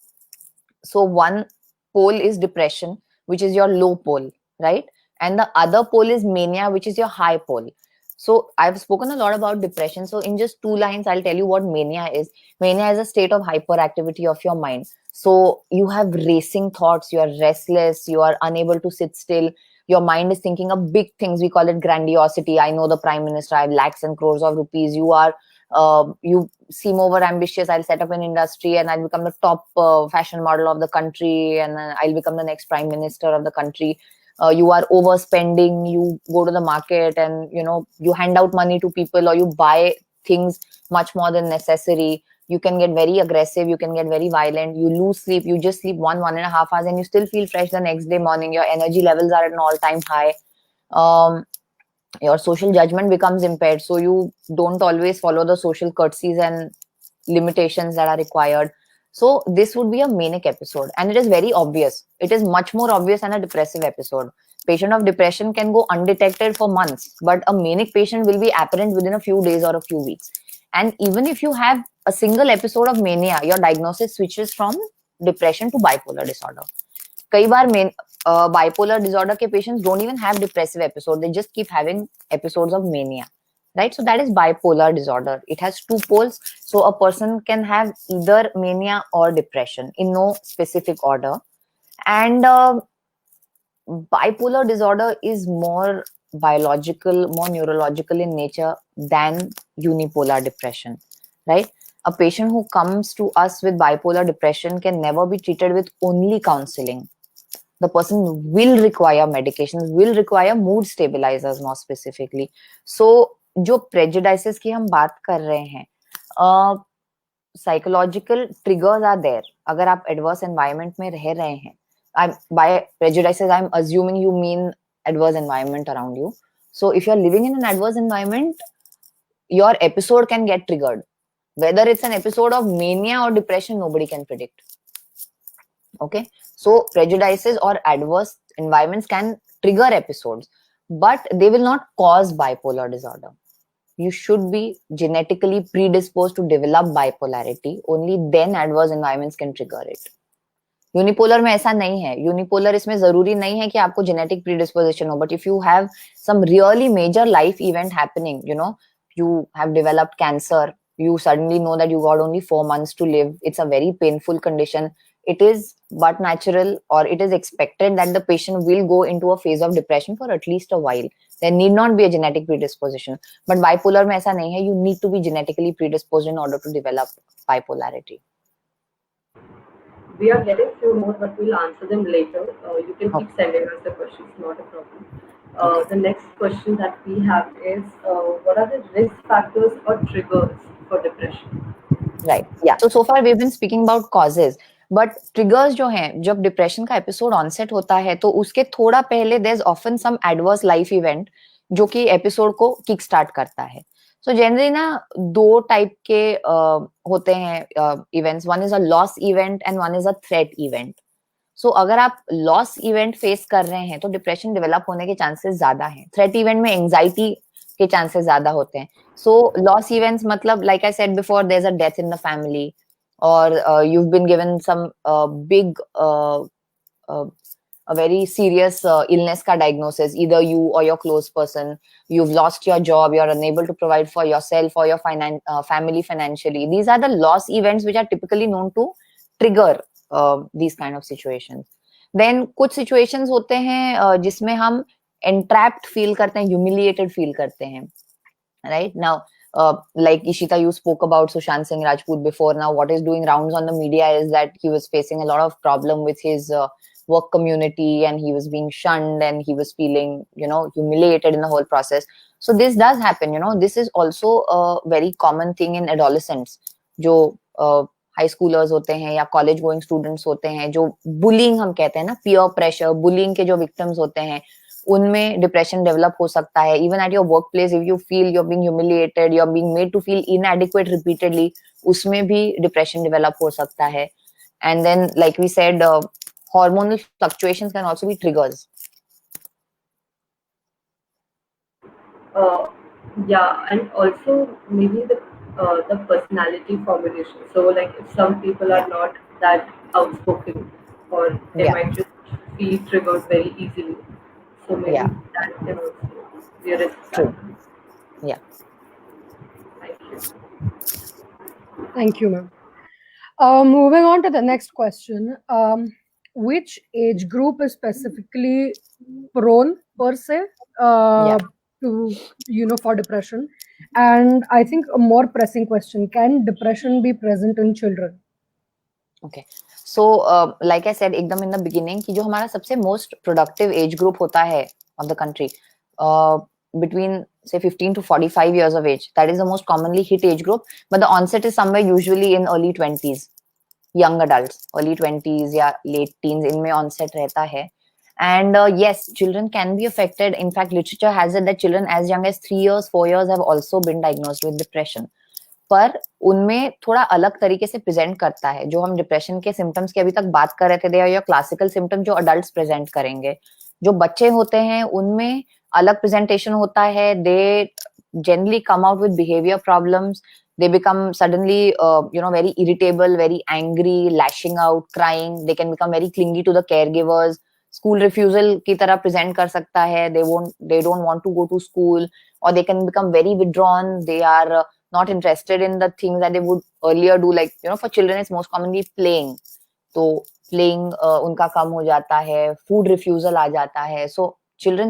S3: So one pole is depression, which is your low pole, right? And the other pole is mania, which is your high pole. So I've spoken a lot about depression. So in just 2 lines, I'll tell you what mania is. Mania is a state of hyperactivity of your mind. So you have racing thoughts, you are restless, you are unable to sit still. Your mind is thinking of big things. We call it grandiosity. I know the prime minister, I have lakhs and crores of rupees. You seem over ambitious. I'll set up an industry and I'll become the top fashion model of the country, and I'll become the next prime minister of the country. You are overspending. You go to the market and you hand out money to people, or you buy things much more than necessary. you can get very aggressive, you can get very violent, you lose sleep, you just sleep 1.5 hours and you still feel fresh the next day morning, your energy levels are at an all-time high, your social judgment becomes impaired, so you don't always follow the social courtesies and limitations that are required. So this would be a manic episode, and it is very obvious. It is much more obvious than a depressive episode. Patient of depression can go undetected for months, but a manic patient will be apparent within a few days or a few weeks. And even if you have a single episode of mania, your diagnosis switches from depression to bipolar disorder. कई बार bipolar disorder के patients don't even have depressive episode, they just keep having episodes of mania, right? So that is bipolar disorder. It has two poles, so a person can have either mania or depression in no specific order. And bipolar disorder is more biological, more neurological in nature than unipolar depression, right? A patient who comes to us with bipolar depression can never be treated with only counseling. The person will require medications, will require mood stabilizers more specifically. So जो prejudices की हम बात कर रहे हैं, psychological triggers are there. अगर आप adverse environment में रह रहे हैं, by prejudices I'm assuming you mean adverse environment around you. So if you're living in an adverse environment, your episode can get triggered. Whether it's an episode of mania or depression, nobody can predict. Okay, so prejudices or adverse environments can trigger episodes, but they will not cause bipolar disorder. You should be genetically predisposed to develop bipolarity. Only then adverse environments can trigger it. Unipolar में ऐसा नहीं है. Unipolar इसमें जरूरी नहीं है कि आपको जेनेटिक प्रीडिस्पोजिशन हो, but if you have some really major life event happening, you know, you have developed cancer, you suddenly know that you got only 4 months to live, it's a very painful condition, it is but natural, or it is expected that the patient will go into a phase of depression for at least a while. There need not be a genetic predisposition, but bipolar mein aisa nahi hai. You need to be genetically predisposed in order to develop bipolarity.
S2: We are getting few more, but we'll answer them later. You can keep sending us the questions, not a problem. The next question that we have is, what are the risk factors or triggers for depression?
S3: Right. Yeah. So far we've been speaking about causes, but triggers जो हैं, जब depression का episode onset होता है तो उसके थोड़ा पहले there is often some adverse life event जो कि एपिसोड को किक स्टार्ट करता है. सो जनरली ना दो टाइप के होते हैं events. One is a loss event and one is a threat event. So अगर आप लॉस इवेंट फेस कर रहे हैं तो डिप्रेशन डेवलप होने के चांसेस ज्यादा हैं. थ्रेट इवेंट में एंजाइटी के चांसेस ज्यादा होते हैं. So loss events matlab, like I said before, there's a death in the family, or you've been given some big a very serious illness ka diagnosis, either you or your close person, you've lost your job, you're unable to provide for yourself or your family financially. These are the loss events which are typically known to trigger these kind of situations. Then कुछ situations होते हैं जिसमें हम entrapped feel करते हैं, humiliated feel करते हैं. Right now, like Ishita, you spoke about Sushant Singh Rajput before. Now what is doing rounds on the media is that he was facing a lot of problem with his work community, and he was being shunned, and he was feeling, you know, humiliated in the whole process. So this does happen, you know. This is also a very common thing in adolescents, जो high schoolers होते हैं या college going students होते हैं, जो bullying हम कहते हैं ना, पीयर प्रेशर, बुलिंग के जो विक्टिम्स होते हैं, उनमें डिप्रेशन डेवलप हो सकता है. Even at your work place, if you feel you are being humiliated, you are being made to feel inadequate repeatedly, उसमें भी डिप्रेशन डेवलप हो सकता है. And then like we said, hormonal fluctuations can also be triggers.
S2: Yeah, and also maybe the personality formulation. So like if some people are not that outspoken, or they might just feel triggered very easily. So maybe that can also be a risk factor.
S3: Yeah.
S2: Thank you.
S1: Thank you, ma'am. Moving on to the next question. Which age group is specifically prone per se to, you know, for depression? And I think a more pressing question, can depression be present in children?
S3: Okay, so like I said एकदम in the beginning कि जो हमारा सबसे most productive age group होता है of the country, between say 15 to 45 years of age. That is the most commonly hit age group, but the onset is somewhere usually in early 20s. Young adults, early 20s या late teens, इनमें onset रहता है. And yes, children can be affected. In fact, literature has it that children as young as 3 years, 4 years have also been diagnosed with depression. पर उनमें थोड़ा अलग तरीके से प्रेजेंट करता है. जो हम डिप्रेशन के सिम्टम्स की अभी तक बात कर रहे थे, they are your classical symptom जो अडल्ट प्रेजेंट करेंगे. जो बच्चे होते हैं उनमें अलग प्रेजेंटेशन होता है. दे generally come out with behavior problems. They become suddenly very irritable, very angry, lashing out, crying. They can become very clingy to the caregivers. School refusal की तरह present कर सकता है. They don't want to go to school, or they can become very withdrawn. They are not interested in the things that they would earlier do. Like for children it's most commonly playing. तो playing उनका कम हो जाता है. Food refusal आ जाता है. So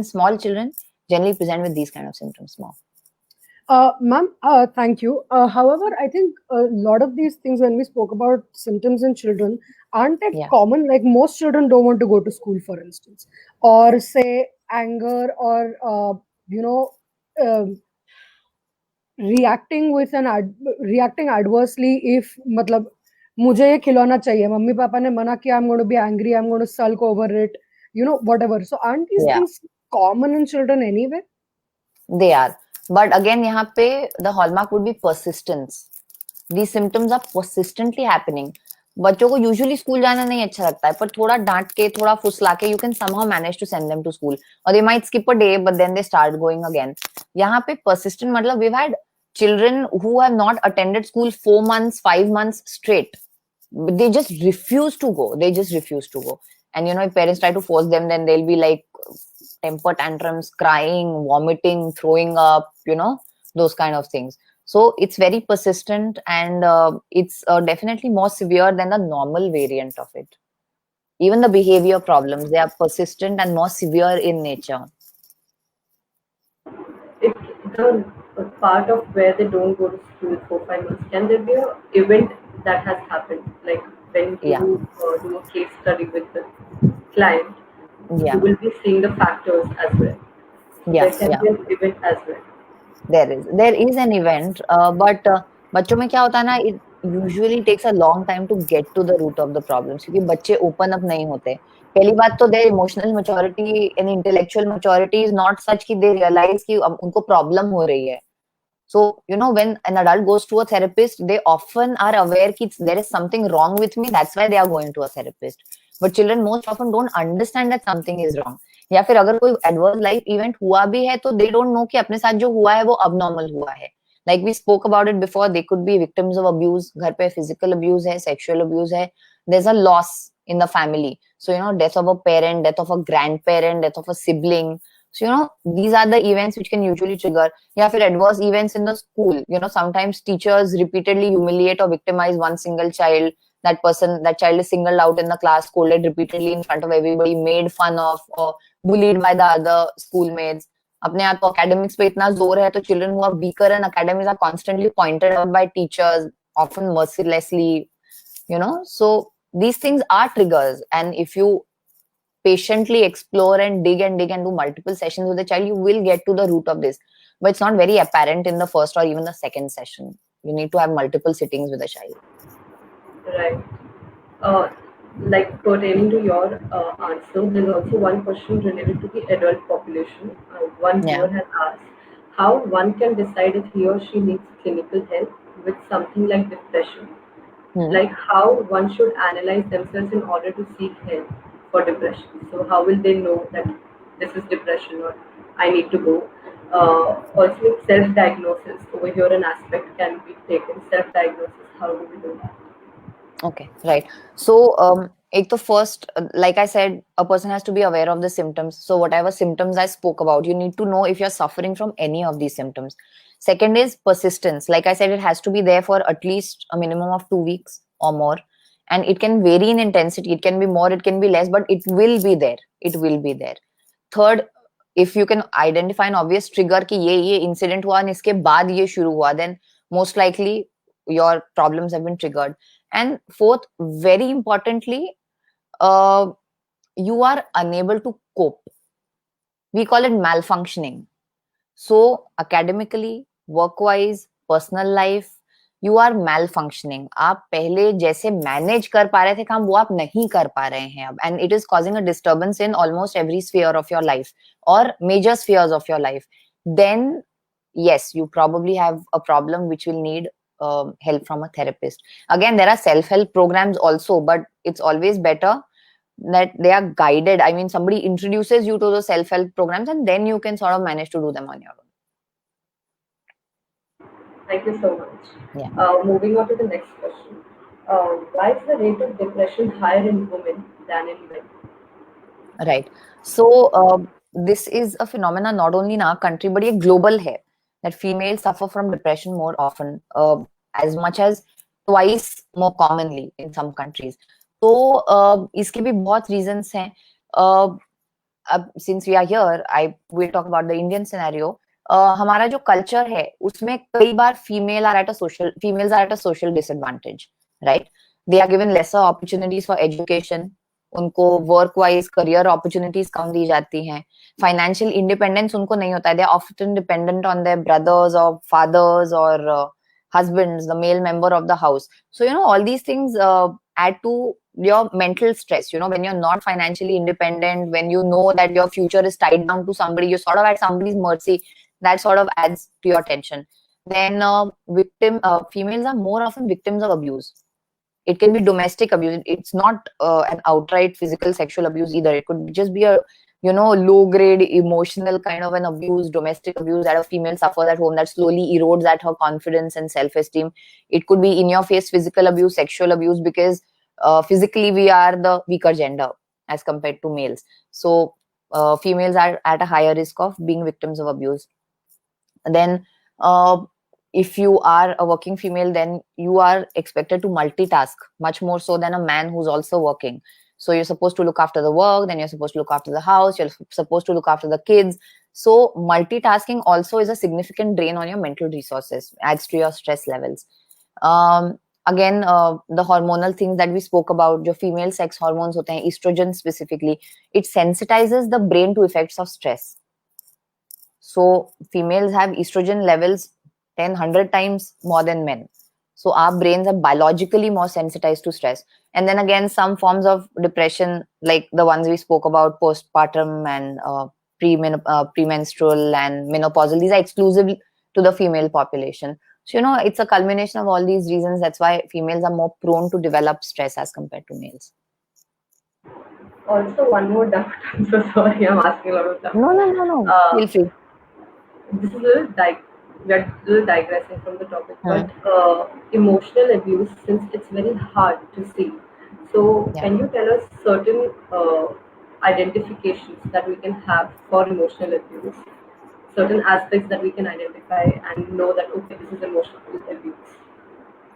S3: small children generally present with these kind of symptoms more.
S1: Ma'am, thank you. However, I think a lot of these things, when we spoke about symptoms in children, aren't that
S3: Yeah.
S1: common? Like most children don't want to go to school, for instance, or say anger, or reacting adversely if मतलब मुझे ये खिलौना चाहिए, mummy papa ने मना किया, I'm going to be angry, I'm going to sulk over it, whatever. So aren't these
S3: Yeah.
S1: things common in children anyway?
S3: They are. But again, यहाँ पे the hallmark would be persistence. These symptoms are persistently happening. बच्चों को usually school जाना नहीं अच्छा लगता है, पर थोड़ा डांट के, थोड़ा फुसला के, you can somehow manage to send them to school. Or they might skip a day, but then they start going again. यहाँ पे persistent मतलब we've had children who have not attended school 4 months, 5 months straight. They just refuse to go. They just refuse to go. And if parents try to force them, then they'll be like temper tantrums, crying, vomiting, throwing up, those kind of things. So it's very persistent, and it's definitely more severe than the normal variant of it. Even the behavior problems, they are persistent and more severe in nature.
S2: If the part of where they don't go to school for 5 months, can there be an event that has happened? Like when
S3: Yeah.
S2: you do a case study with the client,
S3: Yeah.
S2: you will be seeing the factors as well.
S3: Yeah,
S2: There can be an event as well.
S3: There is an event, but बच्चों में क्या होता है ना, it usually takes a long time to get to the root of the problems, क्योंकि बच्चे open up नहीं होते. पहली बात तो their emotional maturity and intellectual maturity is not such कि they realize कि अब उनको problem हो रही है. So when an adult goes to a therapist, they often are aware that there is something wrong with me, that's why they are going to a therapist. But children most often don't understand that something is wrong. या फिर अगर कोई adverse life event हुआ भी है, तो they don't know कि अपने साथ जो हुआ है वो abnormal हुआ है. Like we spoke about it before, they could be victims of abuse. घर पे physical abuse है, sexual abuse है. There's a loss in the family. So death of a parent, death of a grandparent, death of a sibling. So these are the events which can usually trigger. या फिर adverse events in the school. Sometimes teachers repeatedly humiliate or victimize one single child. That child is singled out in the class, scolded repeatedly in front of everybody, made fun of, or bullied by the other schoolmates. अपने आप academics पे इतना जोर है, तो children who are weaker in academics are constantly pointed out by teachers, often mercilessly. So these things are triggers, and if you patiently explore and dig and do multiple sessions with the child, you will get to the root of this. But it's not very apparent in the first or even the second session. You need to have multiple sittings with the child.
S2: Right. Like pertaining to your answer, there's also one question related to the adult population. One viewer has asked how one can decide if he or she needs clinical help with something like depression. Like how one should analyze themselves in order to seek help for depression. So how will they know that this is depression or I need to go? Also, self-diagnosis. Over here, an aspect can be taken. Self-diagnosis. How do we do that?
S3: Okay, right. So, एक तो first, like I said, a person has to be aware of the symptoms. So whatever symptoms I spoke about, you need to know if you're suffering from any of these symptoms. Second is persistence. Like I said, it has to be there for at least a minimum of 2 weeks or more. And it can vary in intensity. It can be more, it can be less, but it will be there. It will be there. Third, if you can identify an obvious trigger कि ये incident हुआ और इसके बाद ये शुरू हुआ, then most likely your problems have been triggered. And fourth, very importantly, you are unable to cope. We call it malfunctioning. So academically, work-wise, personal life, you are malfunctioning. आप पहले जैसे manage कर पा रहे थे काम वो आप नहीं कर पा रहे हैं अब, and it is causing a disturbance in almost every sphere of your life or major spheres of your life. Then yes, you probably have a problem which will need help from a therapist. Again, there are self-help programs also, but it's always better that they are guided. I mean, somebody introduces you to the self-help programs and then you can sort of manage to do them on your own.
S2: Thank you so much.
S3: Yeah.
S2: Moving on to the next question. Why is the rate of depression higher in women than in men?
S3: Right. So this is a phenomenon not only in our country but ये global है that females suffer from depression more often, as much as twice more commonly in some countries. तो इसके भी बहुत reasons हैं. Since we are here, I will talk about the Indian scenario. हमारा जो culture है उसमें कई बार females are at a social disadvantage, right? They are given lesser opportunities for education. उनको वर्क वाइज करियर अपॉर्चुनिटीज कम दी जाती हैं. फाइनेंशियल इंडिपेंडेंस उनको नहीं होता है. They are often dependent on their brothers और फादर्स और husbands, the male member of the house. So all these things add to your mental stress. When you're not financially independent, when you know that your future is tied down to somebody, you're sort of at somebody's mercy, that sort of adds to your tension. Then females are more often victims of abuse. It can be domestic abuse. It's not an outright physical sexual abuse either. It could just be a low grade emotional kind of an abuse, domestic abuse that a female suffers at home that slowly erodes at her confidence and self esteem. It could be in your face physical abuse, sexual abuse, because physically we are the weaker gender as compared to males. So females are at a higher risk of being victims of abuse. Then if you are a working female, then you are expected to multitask much more so than a man who's also working. So you're supposed to look after the work, then you're supposed to look after the house, you're supposed to look after the kids. So multitasking also is a significant drain on your mental resources, adds to your stress levels. Again, the hormonal things that we spoke about, जो female sex hormones होते हैं, estrogen specifically, it sensitizes the brain to effects of stress. So females have estrogen levels 100 times more than men. So our brains are biologically more sensitized to stress. And then again, some forms of depression, like the ones we spoke about, postpartum and premenstrual and menopausal, these are exclusive to the female population. So, it's a culmination of all these reasons. That's why females are more prone to develop stress as compared to males.
S2: Also, one more doubt. I'm so sorry, I'm asking a lot of stuff.
S3: No. Feel free.
S2: This is we are little digressing from the topic, but emotional abuse, since it's very hard to see. So, can you tell us certain identifications that we can have for emotional abuse? Certain aspects that we can identify and know that, okay, this is emotional abuse.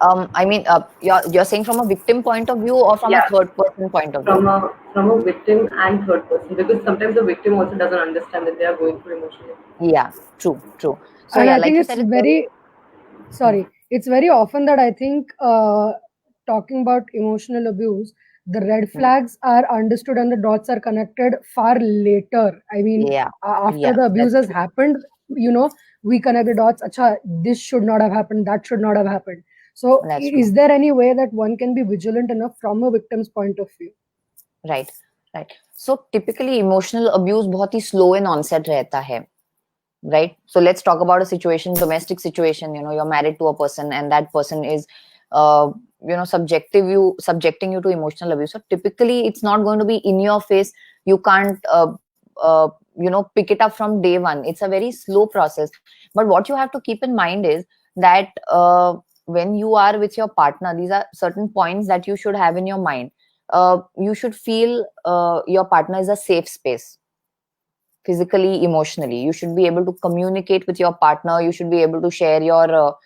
S3: I mean, you're saying from a victim point of view or from a third person point of view?
S2: From a victim and third person, because sometimes the victim also doesn't understand that they are going through emotional abuse.
S3: Yeah, true. So
S1: and I
S3: like
S1: think it's very often that I think talking about emotional abuse, the red flags are understood and the dots are connected far later. I mean, after the abuse has happened, we connect the dots. Acha, this should not have happened, that should not have happened. So is there any way that one can be vigilant enough from a victim's point of view?
S3: Right. So typically emotional abuse बहुत ही slow in onset रहता है. Right. So let's talk about a situation, domestic situation. You're married to a person and that person is, subjecting you to emotional abuse. So typically it's not going to be in your face. You can't, pick it up from day one. It's a very slow process. But what you have to keep in mind is that when you are with your partner, these are certain points that you should have in your mind. You should feel your partner is a safe space. Physically, emotionally, you should be able to communicate with your partner. You should be able to share your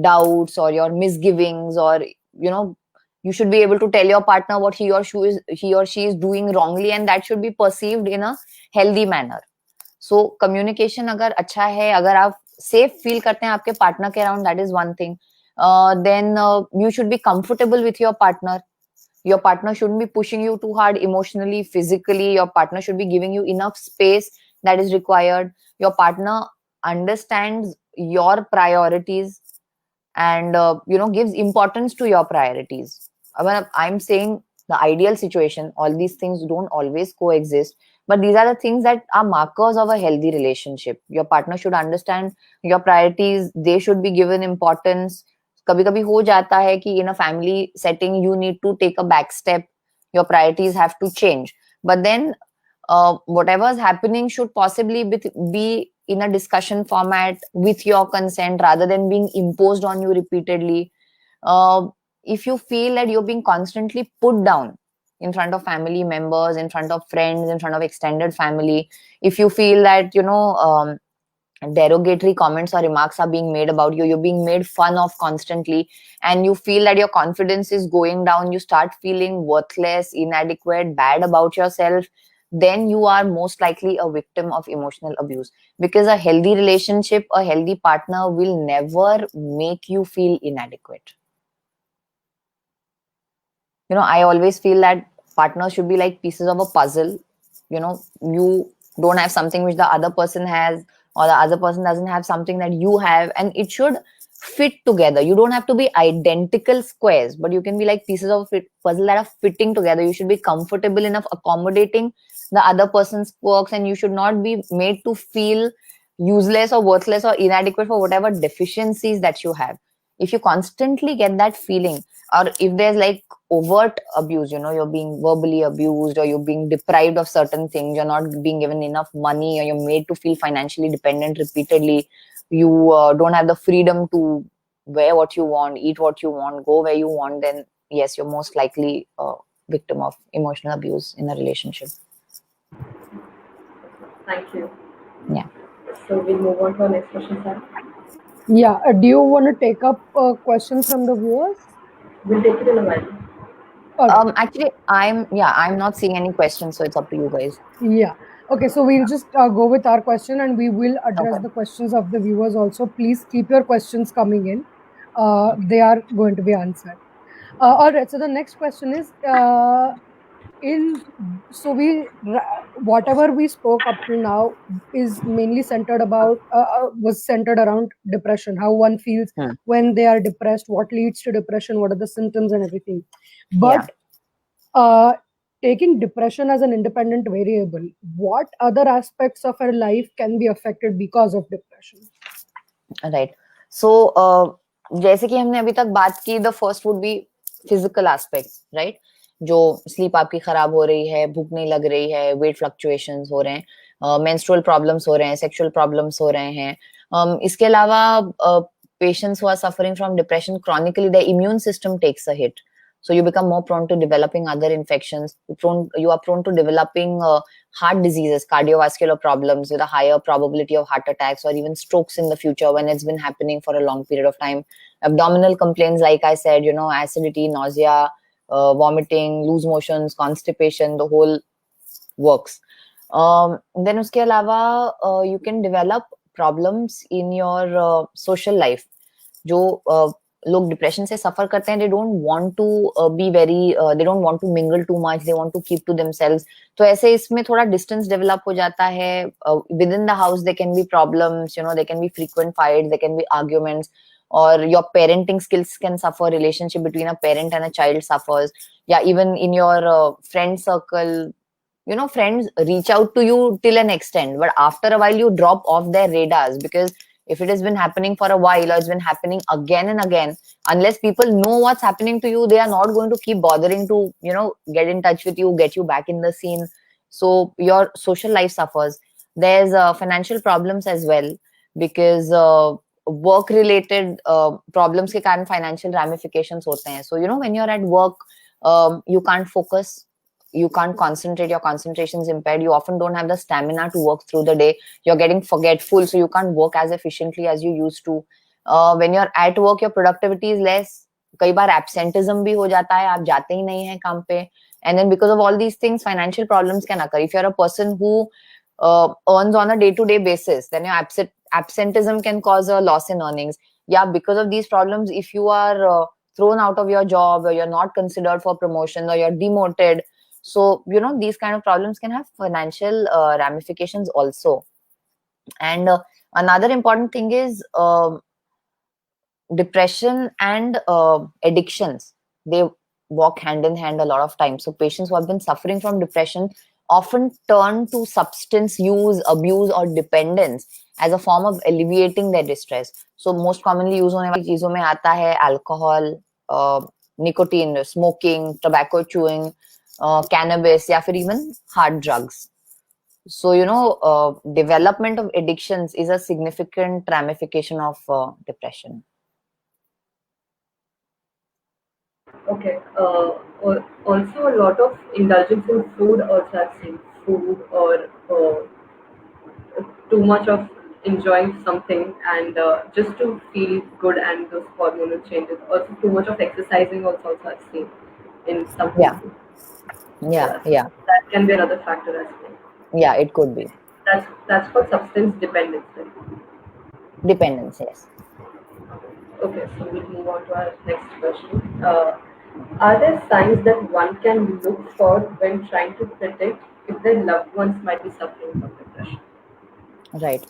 S3: doubts or your misgivings, or you should be able to tell your partner what he or she is doing wrongly, and that should be perceived in a healthy manner. So communication अगर अच्छा है, अगर आप safe feel करते हैं आपके partner के around, that is one thing. Then you should be comfortable with your partner. Your partner shouldn't be pushing you too hard emotionally, physically. Your partner should be giving you enough space that is required. Your partner understands your priorities and gives importance to your priorities. I'm saying the ideal situation, all these things don't always coexist, but these are the things that are markers of a healthy relationship. Your partner should understand your priorities, they should be given importance. कभी कभी हो जाता है कि in a family setting you need to take a back step, your priorities have to change, but then whatever is happening should possibly be in a discussion format with your consent rather than being imposed on you repeatedly. If you feel that you're being constantly put down in front of family members, in front of friends, in front of extended family, if you feel that derogatory comments or remarks are being made about you, you're being made fun of constantly, and you feel that your confidence is going down, you start feeling worthless, inadequate, bad about yourself, then you are most likely a victim of emotional abuse. Because a healthy relationship, a healthy partner will never make you feel inadequate. I always feel that partners should be like pieces of a puzzle. You don't have something which the other person has, or the other person doesn't have something that you have, and it should fit together. You don't have to be identical squares, but you can be like pieces of puzzle that are fitting together. You should be comfortable enough accommodating the other person's quirks, and you should not be made to feel useless or worthless or inadequate for whatever deficiencies that you have. If you constantly get that feeling, or if there's like overt abuse, you're being verbally abused, or you're being deprived of certain things, you're not being given enough money, or you're made to feel financially dependent repeatedly, you don't have the freedom to wear what you want, eat what you want, go where you want, then yes, you're most likely a victim of emotional abuse in a relationship.
S2: Thank you.
S3: Yeah.
S2: So we'll move on to our next question, sir.
S1: Yeah. Do you want to take up questions from the viewers?
S2: We'll take it in a while.
S3: Actually, I'm not seeing any questions, so it's up to you guys.
S1: Yeah. Okay, so we'll just go with our question, and we will address the questions of the viewers also. Please keep your questions coming in. They are going to be answered. All right. So the next question is whatever we spoke up till now is mainly centered about was centered around depression, how one feels when they are depressed, what leads to depression, what are the symptoms and everything. But taking depression as an independent variable, what other aspects of our life can be affected because of depression?
S3: Right. So जैसे कि हमने अभी तक बात की, the first would be physical aspects, right? जो sleep आपकी खराब हो रही है, भूख नहीं लग रही है, वेट फ्लक्चुएशंस हो रहे हैं, मेंस्ट्रुअल प्रॉब्लम्स हो रहे हैं, सेक्सुअल प्रॉब्लम्स हो रहे हैं. इसके अलावा patients who are suffering from depression chronically, their immune system takes a hit. So you become more prone to developing other infections. You are prone to developing heart diseases, cardiovascular problems with a higher probability of heart attacks or even strokes in the future when it's been happening for a long period of time. Abdominal complaints, like I said, acidity, nausea, vomiting, loose motions, constipation, the whole works. Then uske alawa, you can develop problems in your social life. जो लोग depression से सफर करते हैं, they don't want to be very they don't want to mingle too much, they want to keep to themselves. तो ऐसे इसमें थोड़ा distance develop हो जाता है. Within the house there can be problems, there can be frequent fights, there can be arguments, or your parenting skills can suffer, relationship between a parent and a child suffers. Yeah, even in your friend circle, friends reach out to you till an extent, but after a while you drop off their radars, because if it has been happening for a while or it's been happening again and again, unless people know what's happening to you, they are not going to keep bothering to, get in touch with you, get you back in the scene. So your social life suffers. There's financial problems as well, because work related problems के कारण financial ramifications होते हैं. So, when you're at work, you can't focus, you can't concentrate, your concentration is impaired, you often don't have the stamina to work through the day, you're getting forgetful, so you can't work as efficiently as you used to. When you're at work, your productivity is less. कई बार absenteeism भी हो जाता है, आप जाते ही नहीं हैं काम पे. And then because of all these things, financial problems can occur. If you're a person who earns on a day-to-day basis, then your absenteeism can cause a loss in earnings. Yeah, because of these problems, if you are thrown out of your job, or you're not considered for promotion, or you're demoted, So, these kind of problems can have financial ramifications also. And another important thing is depression and addictions. They walk hand in hand a lot of times. So patients who have been suffering from depression often turn to substance use, abuse, or dependence as a form of alleviating their distress. So most commonly use होने वाली चीजों में आता है alcohol, nicotine, smoking, tobacco chewing, cannabis, या फिर even hard drugs. So, development of addictions is a significant ramification of depression.
S2: Okay. Also, a lot of indulgence in food also I've seen. Food or too much of enjoying something and just to feel good and those hormonal changes. Also, too much of exercising also I've seen in some
S3: Yeah.
S2: people.
S3: Yeah,
S2: So
S3: yeah,
S2: that can be another factor as well.
S3: yeah, it could be.
S2: That's called substance dependence. Right?
S3: Dependence, yes.
S2: Okay, so we'll move on to our next question. Are there signs that one can look for when trying to predict if their loved ones might be suffering from depression?
S3: Right.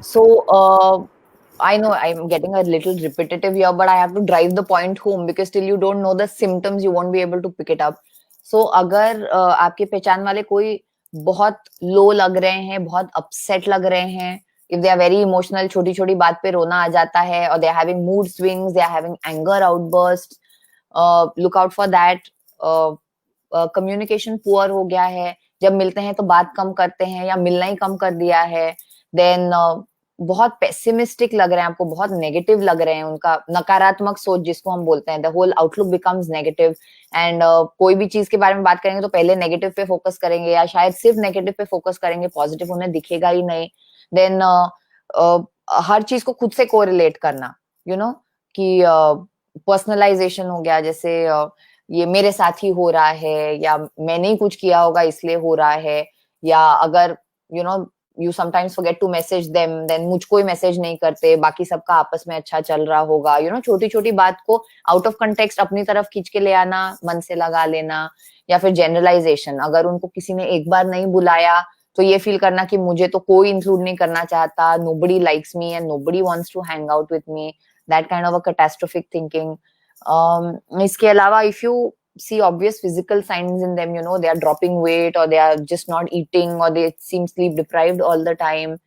S3: So, I know I'm getting a little repetitive here, but I have to drive the point home because till you don't know the symptoms, you won't be able to pick it up. So, अगर आपके पहचान वाले कोई बहुत लो लग रहे हैं, बहुत upset लग रहे हैं, if they are very emotional, छोटी छोटी बात पे रोना आ जाता है, or they are having mood swings, they are having anger outbursts, look out for that. Communication poor हो गया है, जब मिलते हैं तो बात कम करते हैं या मिलना ही कम कर दिया है, देन बहुत पेसिमिस्टिक लग रहे हैं आपको, बहुत नेगेटिव लग रहे हैं, उनका नकारात्मक सोच जिसको हम बोलते हैं, the whole outlook becomes negative and कोई भी चीज के बारे में बात करेंगे तो पहले नेगेटिव पे फोकस करेंगे या शायद सिर्फ नेगेटिव पे फोकस करेंगे, पॉजिटिव उन्हें दिखेगा ही नहीं. देन हर चीज को खुद से कोरिलेट करना, कि पर्सनलाइजेशन हो गया, जैसे ये मेरे साथ ही हो रहा है या मैंने ही कुछ किया होगा इसलिए हो रहा है, या अगर you sometimes forget to message them, then मुझको ही मैसेज नहीं करते, बाकी सबका आपस में अच्छा चल रहा होगा, छोटी छोटी बात को आउट ऑफ कंटेक्स्ट अपनी तरफ खींच के ले आना, मन से लगा लेना, या फिर जनरलाइजेशन, अगर उनको किसी ने एक बार नहीं बुलाया तो ये फील करना कि मुझे तो कोई इंक्लूड नहीं करना चाहता, nobody likes me and nobody wants to hang out with me, that kind of a catastrophic thinking. इसके अलावा if you see obvious physical signs in them, they are dropping weight or they are just not eating or they seem sleep deprived all the time,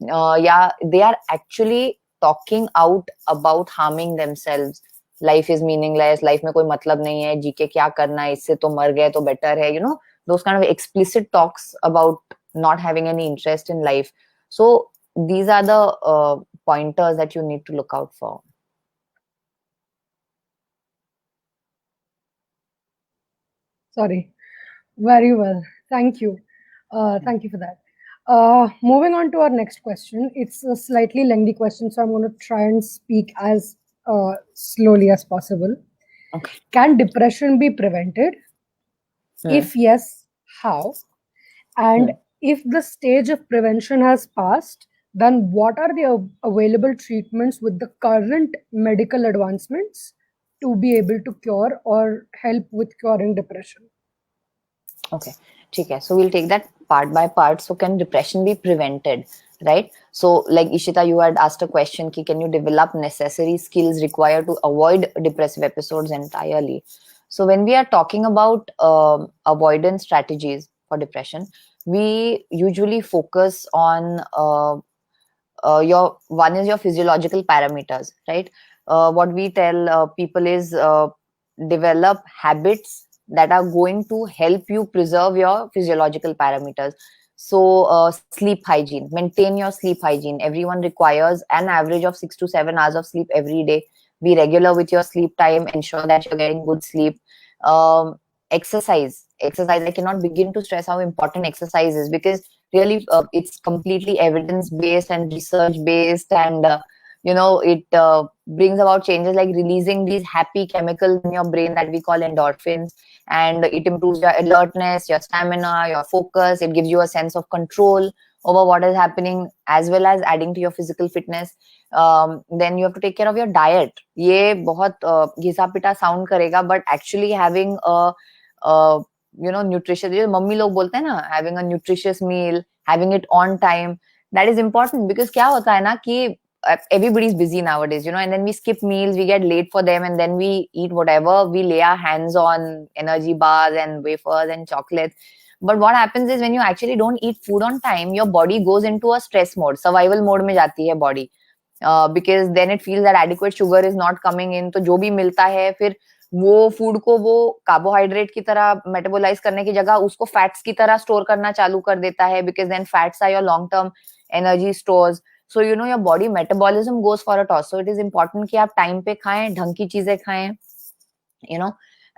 S3: yeah, they are actually talking out about harming themselves. Life is meaningless, life में कोई मतलब नहीं है, जी के क्या करना है, इससे तो मर गए तो better है, those kind of explicit talks about not having any interest in life. So these are the pointers that you need to look out for.
S1: Sorry. Very well. Thank you. Thank you for that. Moving on to our next question. It's a slightly lengthy question, so I'm going to try and speak as slowly as possible.
S3: Okay.
S1: Can depression be prevented? If yes, how? And if the stage of prevention has passed, then what are the available treatments with the current medical advancements to be able to cure or help with curing depression?
S3: Okay, ठीक है. So we'll take that part by part. So can depression be prevented, right? So like Ishita, you had asked a question, can you develop necessary skills required to avoid depressive episodes entirely? So when we are talking about avoidance strategies for depression, we usually focus on one is your physiological parameters, right? What we tell people is develop habits that are going to help you preserve your physiological parameters. So sleep hygiene, maintain your sleep hygiene. Everyone requires an average of 6 to 7 hours of sleep every day. Be regular with your sleep time, ensure that you're getting good sleep. Exercise, I cannot begin to stress how important exercise is, because really it's completely evidence based and research based, and it brings about changes like releasing these happy chemicals in your brain that we call endorphins, and it improves your alertness, your stamina, your focus. It gives you a sense of control over what is happening, as well as adding to your physical fitness. Then you have to take care of your diet. ये बहुत घिसा पिटा sound करेगा, but actually having a nutritious, जो mummy लोग बोलते हैं ना, having a nutritious meal, having it on time, that is important. Because क्या होता है ना कि everybody's busy nowadays, and then we skip meals, we get late for them, and then we eat whatever we lay our hands on, energy bars and wafers and chocolates. But what happens is when you actually don't eat food on time, your body goes into a stress mode, survival mode में जाती है body. Because then it feels that adequate sugar is not coming in, तो जो भी मिलता है फिर वो फूड को वो कार्बोहाइड्रेट की तरह मेटाबोलाइज करने की जगह उसको फैट्स की तरह स्टोर करना चालू कर देता है, because then fats are your long term energy stores. So your body metabolism goes for a toss. So it is important कि आप टाइम पे खाएं, ढंग की चीजें खाएं,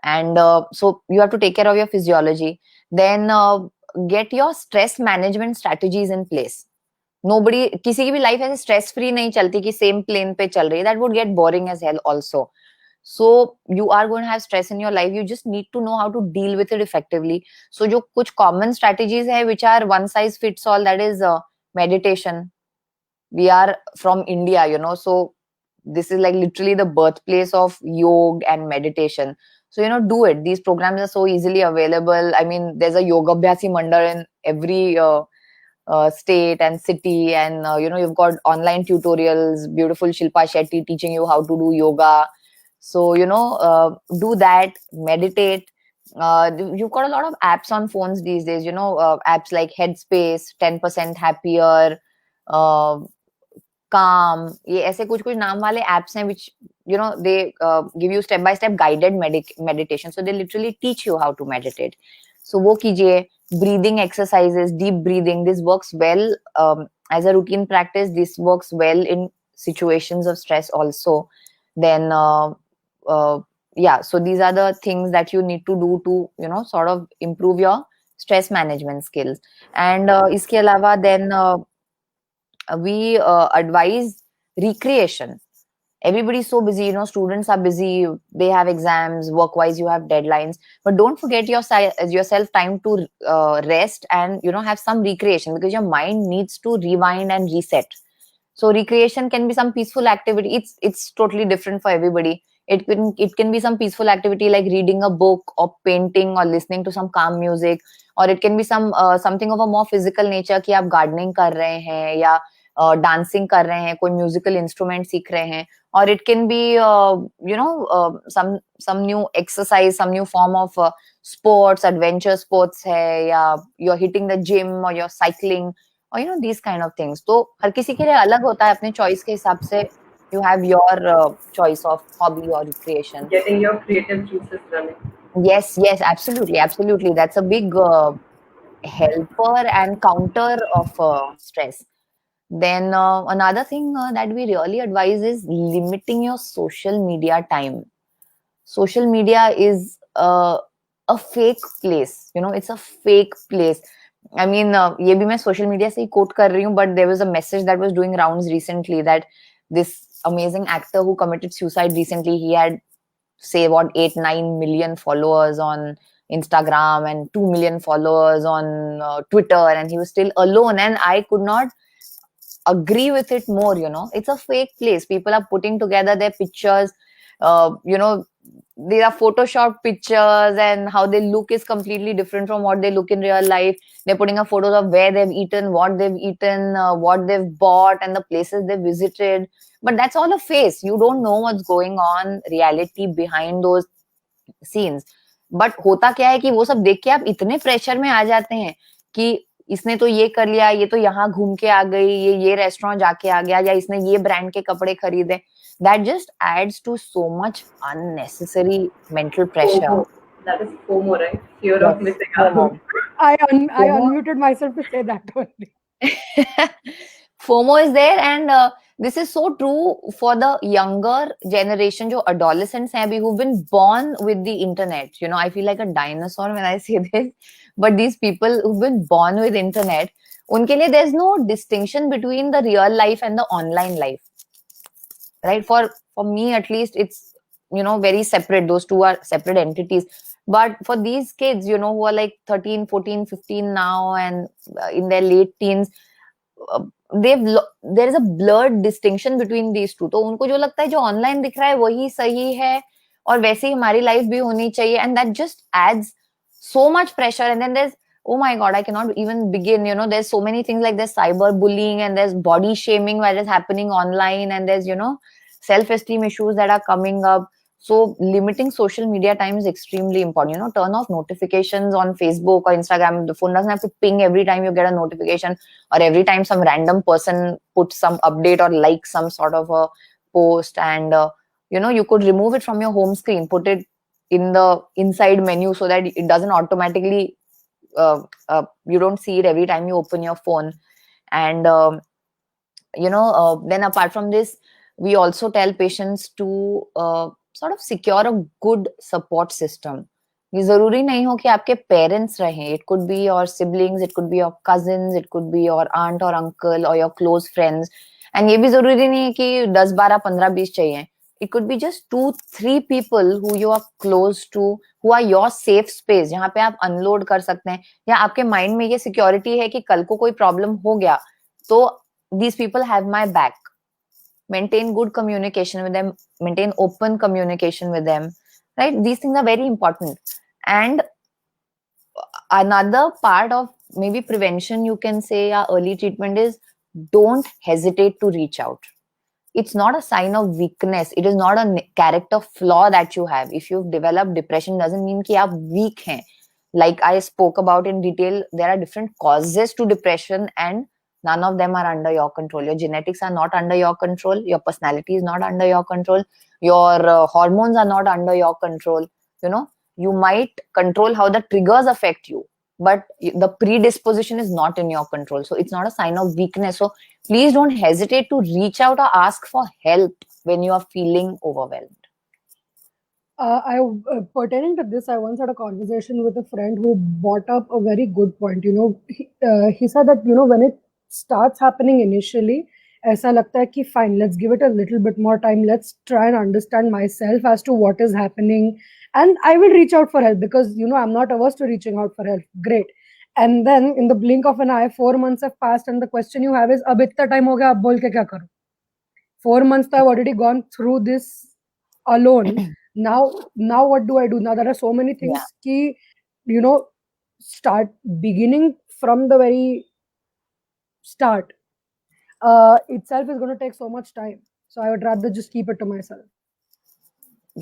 S3: and so you have to take care of your physiology. Then get your stress management strategies in place. Nobody, किसी की भी लाइफ ऐसे स्ट्रेस फ्री नहीं चलती कि सेम प्लेन पे चल रही है. That would get boring as hell also. So you are going to have stress in your life. You just need to know how to deal with it effectively. So जो कुछ common strategies है which are one size fits all, that is meditation. We are from India, so this is like literally the birthplace of yoga and meditation. So do it. These programs are so easily available. I mean, there's a yoga abhyasi mandal in every state and city, and you've got online tutorials, beautiful Shilpa Shetty teaching you how to do yoga. So do that, meditate. You've got a lot of apps on phones these days, apps like Headspace, 10% Happier, Calm. ये ऐसे कुछ कुछ नाम वाले apps हैं which they give you step by step guided meditation. So they literally teach you how to meditate. So वो कीजिए. Breathing exercises, deep breathing, this works well as a routine practice. This works well in situations of stress also. Then so these are the things that you need to do to sort of improve your stress management skills. And iske alawa then we advise recreation. Everybody's so busy, students are busy, they have exams, work wise you have deadlines, but don't forget yourself time to rest and have some recreation, because your mind needs to rewind and reset. So recreation can be some peaceful activity. It's totally different for everybody. It can be some peaceful activity like reading a book or painting or listening to some calm music, or it can be something of a more physical nature कि आप gardening कर रहे हैं या dancing कर रहे हैं, कोई musical instrument सीख रहे हैं, or it can be some new exercise, some new form of sports, adventure sports है, या you're hitting the gym or you're cycling, or these kind of things. तो हर किसी के लिए अलग होता है, अपने choice के हिसाब से you have your choice of hobby or recreation.
S2: Getting your creative juices running.
S3: Yes, absolutely. That's a big helper and counter of stress. Then another thing that we really advise is limiting your social media time. Social media is a fake place. It's a fake place. I mean, ये भी मैं social media से ही quote कर रही हूँ, but there was a message that was doing rounds recently that this amazing actor who committed suicide recently, he had say what 8-9 million followers on Instagram and 2 million followers on Twitter, and he was still alone. And I could not agree with it more. It's a fake place. People are putting together their pictures, they are photoshopped pictures, and how they look is completely different from what they look in real life. They're putting up photos of where they've eaten, what they've bought, and the places they've visited. But that's all a face. You don't know what's going on, reality behind those scenes. But होता क्या है कि वो सब देख के आप इतने प्रेशर में आ जाते हैं कि इसने तो ये कर लिया, ये तो यहाँ घूम के आ गई, ये रेस्टोरेंट जाके आ गया, या इसने ये ब्रांड के कपड़े खरीदे. That just adds to so much unnecessary mental pressure.
S2: FOMO. That is FOMO, right? Fear of missing out.
S1: I unmuted myself to say that only.
S3: FOMO is there, and this is so true for the younger generation, जो adolescents हैं अभी, who've been born with the internet. I feel like a dinosaur when I say this, but these people who've been born with internet, उनके लिए there's no distinction between the real life and the online life. Right? For me at least, it's very separate. Those two are separate entities. But for these kids, who are like 13, 14, 15 now and in their late teens, there is a blurred distinction between these two. तो उनको जो लगता है जो online दिख रहा है वही सही है और वैसे ही हमारी life भी होनी चाहिए, and that just adds so much pressure, and then there's, oh my god, I cannot even begin, you know, there's so many things, like there's cyber bullying, and there's body shaming that is happening online, and there's, you know, self-esteem issues that are coming up. So limiting social media time is extremely important. You know, turn off notifications on Facebook or Instagram. The phone doesn't have to ping every time you get a notification, or every time some random person puts some update or like some sort of a post. And you know, you could remove it from your home screen, put it in the inside menu so that it doesn't automatically you don't see it every time you open your phone. And you know, then apart from this, we also tell patients to sort of secure a good support system. ये जरूरी नहीं हो कि आपके parents रहें. It could be your siblings, it could be your cousins, it could be your aunt or uncle or your close friends. And ये भी जरूरी नहीं है कि 10 12 15 20 चाहिए. It could be just 2 3 people who you are close to, who are your safe space, जहाँ पे आप unload कर सकते हैं, या आपके mind में ये security है कि कल को कोई problem हो गया तो these people have my back. Maintain good communication with them, maintain open communication with them, right? These things are very important. And another part of maybe prevention, you can say, or early treatment, is don't hesitate to reach out. It's not a sign of weakness. It is not a character flaw that you have. If you've developed depression, doesn't mean कि आप weak हैं. Like I spoke about in detail, there are different causes to depression, and none of them are under your control. Your genetics are not under your control. Your personality is not under your control. Your hormones are not under your control. You know, you might control how the triggers affect you, but the predisposition is not in your control. So it's not a sign of weakness. So please don't hesitate to reach out or ask for help when you are feeling overwhelmed.
S1: Pertaining to this, I once had a conversation with a friend who brought up a very good point. You know, he said that, you know, when it starts happening initially, ऐसा लगता है कि fine, let's give it a little bit more time. Let's try and understand myself as to what is happening, and I will reach out for help because, you know, I'm not averse to reaching out for help. Great. And then in the blink of an eye, 4 months have passed, and the question you have is, अब इतना time हो गया, अब बोल के क्या करूं? 4 months I've already gone through this alone. Now what do I do? Now there are so many things ki, you know, start beginning from the very start itself is going to take so much time. So I would rather just keep it to myself.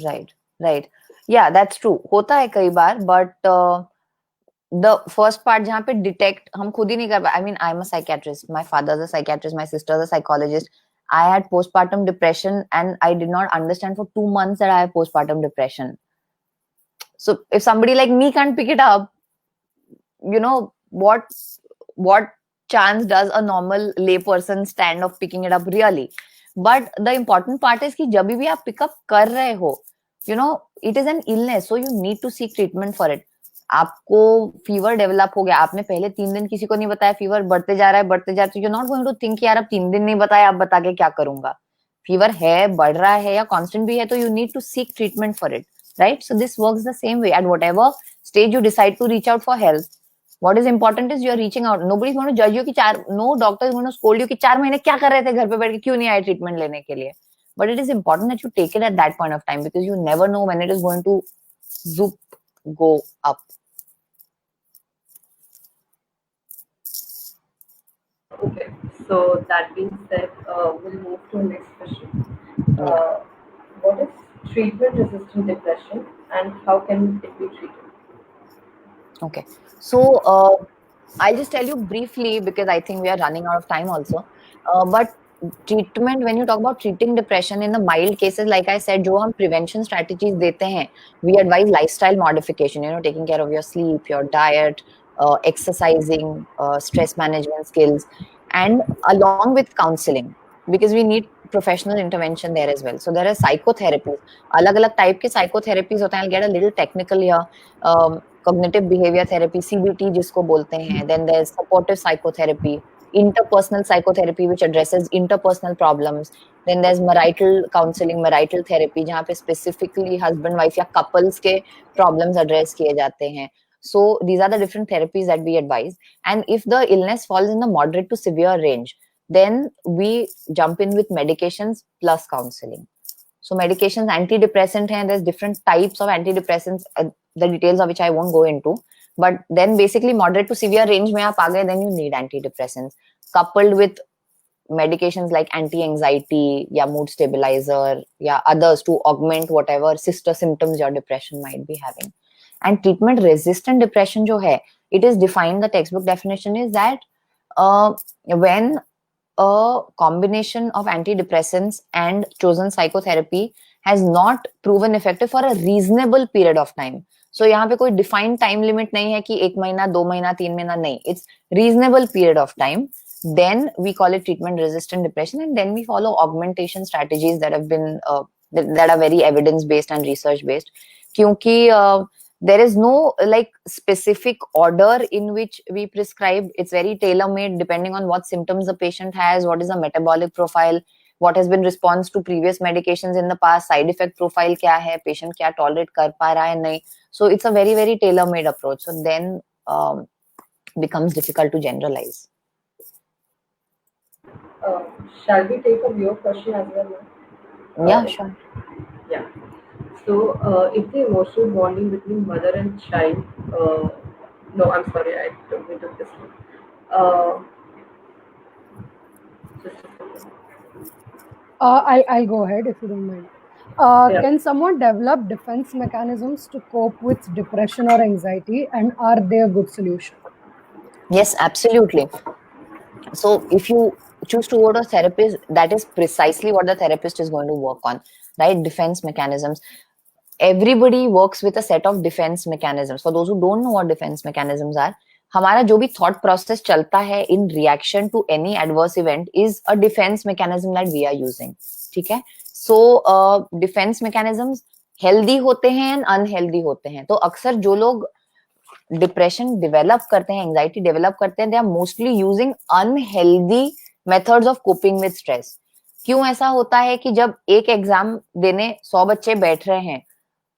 S3: Right. Yeah, that's true. होता है कई बार, but the first part जहाँ पे detect हम खुद ही नहीं कर पाए. I mean, I'm a psychiatrist. My father's a psychiatrist. My sister's a psychologist. I had postpartum depression, and I did not understand for 2 months that I have postpartum depression. So if somebody like me can't pick it up, you know, what chance does a normal lay person stand of picking it up really? But the important part is कि जब भी आप pick up कर रहे हो, you know, it is an illness, so you need to seek treatment for it. आपको fever develop हो गया, आपने पहले 3 दिन किसी को नहीं बताया, फीवर बढ़ते जा रहा है, तो you're not going to think यार अब 3 दिन नहीं बताया, अब बता के क्या करूंगा. फीवर है, बढ़ रहा है या कांस्टेंट भी है, तो you need to seek treatment for it, right? So this works the same way. At whatever stage you decide to reach out for help, what is important is you are reaching out. Nobody is going to judge you कि no doctor is going to scold you कि 4 महीने क्या कर रहे थे घर पे बैठ के, क्यों नहीं आए ट्रीटमेंट लेने के लिए. But it is important that you take it at that point of time, because you never know when it is going to zoop go up.
S2: Okay, so that being said, we'll move to the next question. What is treatment-resistant depression, and how can it be treated?
S3: Okay, so I'll just tell you briefly because I think we are running out of time also. But treatment, when you talk about treating depression in the mild cases, like I said, जो हम prevention strategies देते हैं, we advise lifestyle modification, you know, taking care of your sleep, your diet, exercising, stress management skills, and along with counseling, because we need professional intervention there as well. So there are psychotherapies, अलग-अलग type के psychotherapies होते हैं. I'll get a little technical here. Cognitive behavior therapy, CBT जिसको बोलते हैं. Then there's supportive psychotherapy, interpersonal psychotherapy which addresses interpersonal problems. Then there's marital counseling, marital therapy जहाँ पे specifically husband wife या couples के problems address किए जाते हैं. So these are the different therapies that we advise. And if the illness falls in the moderate to severe range, then we jump in with medications plus counseling. So medications, antidepressant हैं, there's different types of antidepressants, the details of which I won't go into. but then basically moderate to severe range में आप आ गए, then you need antidepressants coupled with medications like anti-anxiety या mood stabilizer या others to augment whatever sister symptoms your depression might be having. And treatment resistant depression जो है, it is defined, the textbook definition is that when a combination of antidepressants and chosen psychotherapy has not proven effective for a reasonable period of time. So यहाँ पे कोई defined time limit नहीं है कि 1 महीना 2 महीना 3 महीना, नहीं, it's reasonable period of time, then we call it treatment resistant depression, and then we follow augmentation strategies that have been that are very evidence based and research based, क्योंकि there is no like specific order in which we prescribe. It's very tailor made depending on what symptoms the patient has, what is the metabolic profile, what has been response to previous medications in the past, side effect profile क्या है, patient क्या tolerate कर पा रहा है नहीं. So it's a very very tailor made approach. So then becomes difficult to generalize.
S2: Shall we take a viewer question as well now?
S3: Yeah, sure.
S2: Yeah. So, if the emotional bonding between mother and child, no, I'm sorry, I don't mean to this one. Just a second.
S1: I'll go ahead if you don't mind.
S2: Yeah.
S1: Can someone develop defense mechanisms to cope with depression or anxiety, and are they a good solution?
S3: Yes, absolutely. So if you choose to go to a therapist, that is precisely what the therapist is going to work on, right? Defense mechanisms. Everybody works with a set of defense mechanisms. For those who don't know what defense mechanisms are, हमारा जो भी thought process चलता है in reaction to any adverse event is a defense mechanism that we are using. ठीक है? So defense mechanisms healthy होते हैं and unhealthy होते हैं. तो अक्सर जो लोग डिप्रेशन डेवलप करते हैं, एंजाइटी डेवलप करते हैं, they are mostly using unhealthy methods of coping with stress. क्यों ऐसा होता है कि जब एक एग्जाम देने 100 बच्चे बैठ रहे हैं,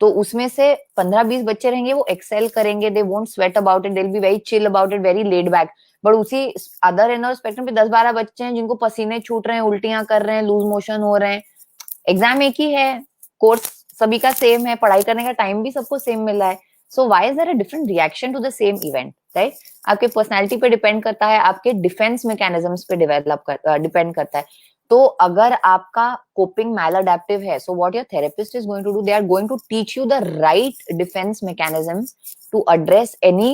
S3: तो उसमें से 15-20 बच्चे रहेंगे, वो एक्सेल करेंगे, they won't sweat about it, they will be very chill about it, very laid back. But उसी अदर एंड ऑफ स्पेक्ट्रम पे 10-12 बच्चे हैं जिनको पसीने छूट रहे हैं, उल्टियां कर रहे हैं, लूज मोशन हो रहे हैं. एग्जाम एक ही है, कोर्स सभी का सेम है, पढ़ाई करने का टाइम भी सबको सेम मिला है. So why is there a different reaction to the same event, right? आपके पर्सनालिटी पे डिपेंड करता है, आपके डिफेंस मैकेनिज्म्स पे डिपेंड करता है. तो अगर आपका कोपिंग मैलअडैप्टिव है, so what your therapist is going to do, they are going to teach you the right defense mechanisms to address any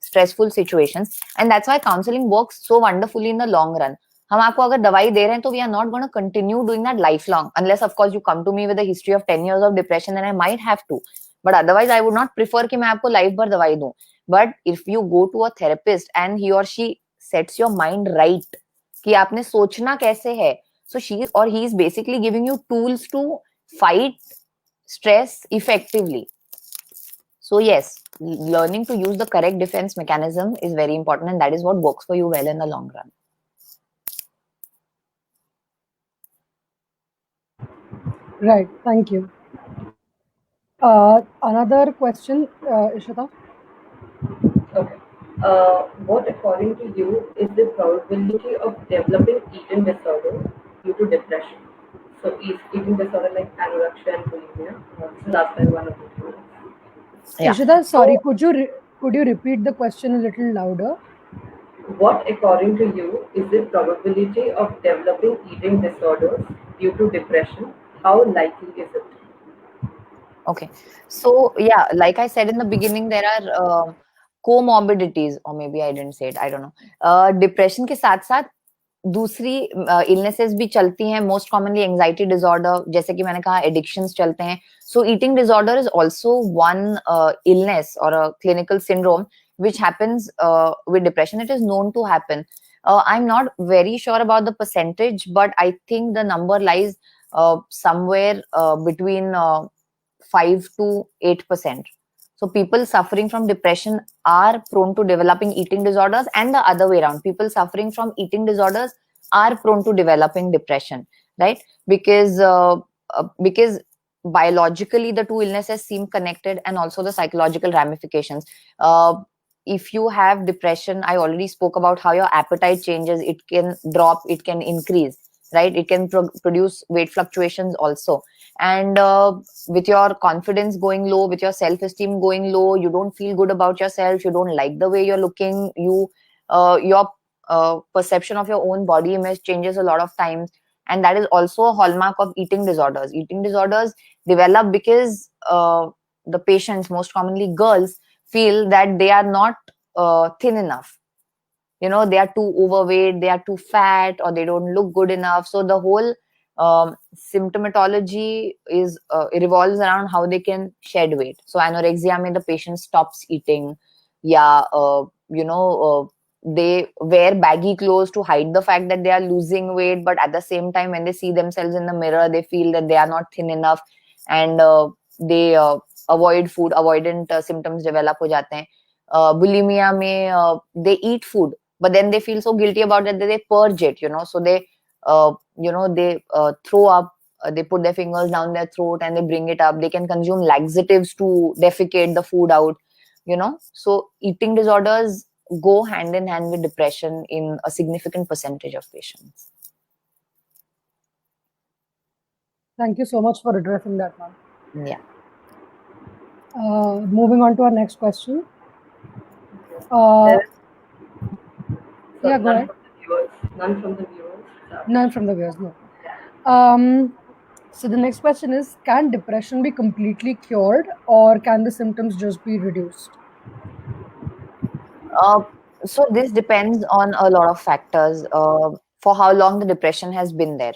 S3: stressful situations, and that's why counseling works so wonderfully in the long run. हम आपको अगर दवाई दे रहे हैं तो we are not going to continue doing that lifelong, unless of course you come to me with a history of 10 years of depression, and I might have to. But otherwise, I would not prefer कि मैं आपको life भर दवाई दूं. But if you go to a therapist and he or she sets your mind right, कि आपने सोचना कैसे है, so she or he is basically giving you tools to fight stress effectively. So yes, learning to use the correct defense mechanism is very important, and that is what works for you well in the long run.
S1: Right. Thank you. Another question, Ishita.
S2: Okay. What, according to you, is the probability of developing eating disorder due to depression? So, is eating disorder like anorexia and bulimia? This is asked by one of the students.
S3: Yeah.
S1: Ishita, sorry, could you repeat the question a little louder?
S2: What, according to you, is the probability of developing eating disorders due to depression? How likely is it?
S3: Okay. So, yeah, like I said in the beginning, there are comorbidities, or maybe I didn't say it, I don't know. Depression के साथ साथ दूसरी illnesses भी चलती हैं, most commonly anxiety disorder, जैसे कि मैंने कहा addictions चलते हैं. So eating disorder is also one illness or a clinical syndrome which happens with depression. It is known to happen. I'm not very sure about the percentage, but I think the number lies somewhere between 5 to 8%. So people suffering from depression are prone to developing eating disorders, and the other way around. People suffering from eating disorders are prone to developing depression, right? Because biologically the two illnesses seem connected, and also the psychological ramifications. If you have depression, I already spoke about how your appetite changes. It can drop, it can increase. right? It can produce weight fluctuations also. And with your confidence going low, with your self-esteem going low, you don't feel good about yourself, you don't like the way you're looking, your perception of your own body image changes a lot of times. And that is also a hallmark of eating disorders. Eating disorders develop because the patients, most commonly girls, feel that they are not thin enough. They are too overweight, they are too fat, or they don't look good enough. So the whole symptomatology is revolves around how they can shed weight. So anorexia means the patient stops eating. Yeah, they wear baggy clothes to hide the fact that they are losing weight, but at the same time, when they see themselves in the mirror, they feel that they are not thin enough, and they avoid food. Avoidant symptoms develop ho jate hain. Bulimia mein they eat food, but then they feel so guilty about it that they purge it. So they throw up. They put their fingers down their throat and they bring it up. They can consume laxatives to defecate the food out. So eating disorders go hand in hand with depression in a significant percentage of patients.
S1: Thank you so much for addressing that, ma'am.
S3: Yeah.
S1: Moving on to our next question.
S2: There- So
S1: Yeah, go ahead.
S2: None from the viewers.
S1: None from the viewers, no. So the next question is, can depression be completely cured, or can the symptoms just be reduced?
S3: So this depends on a lot of factors. For how long the depression has been there.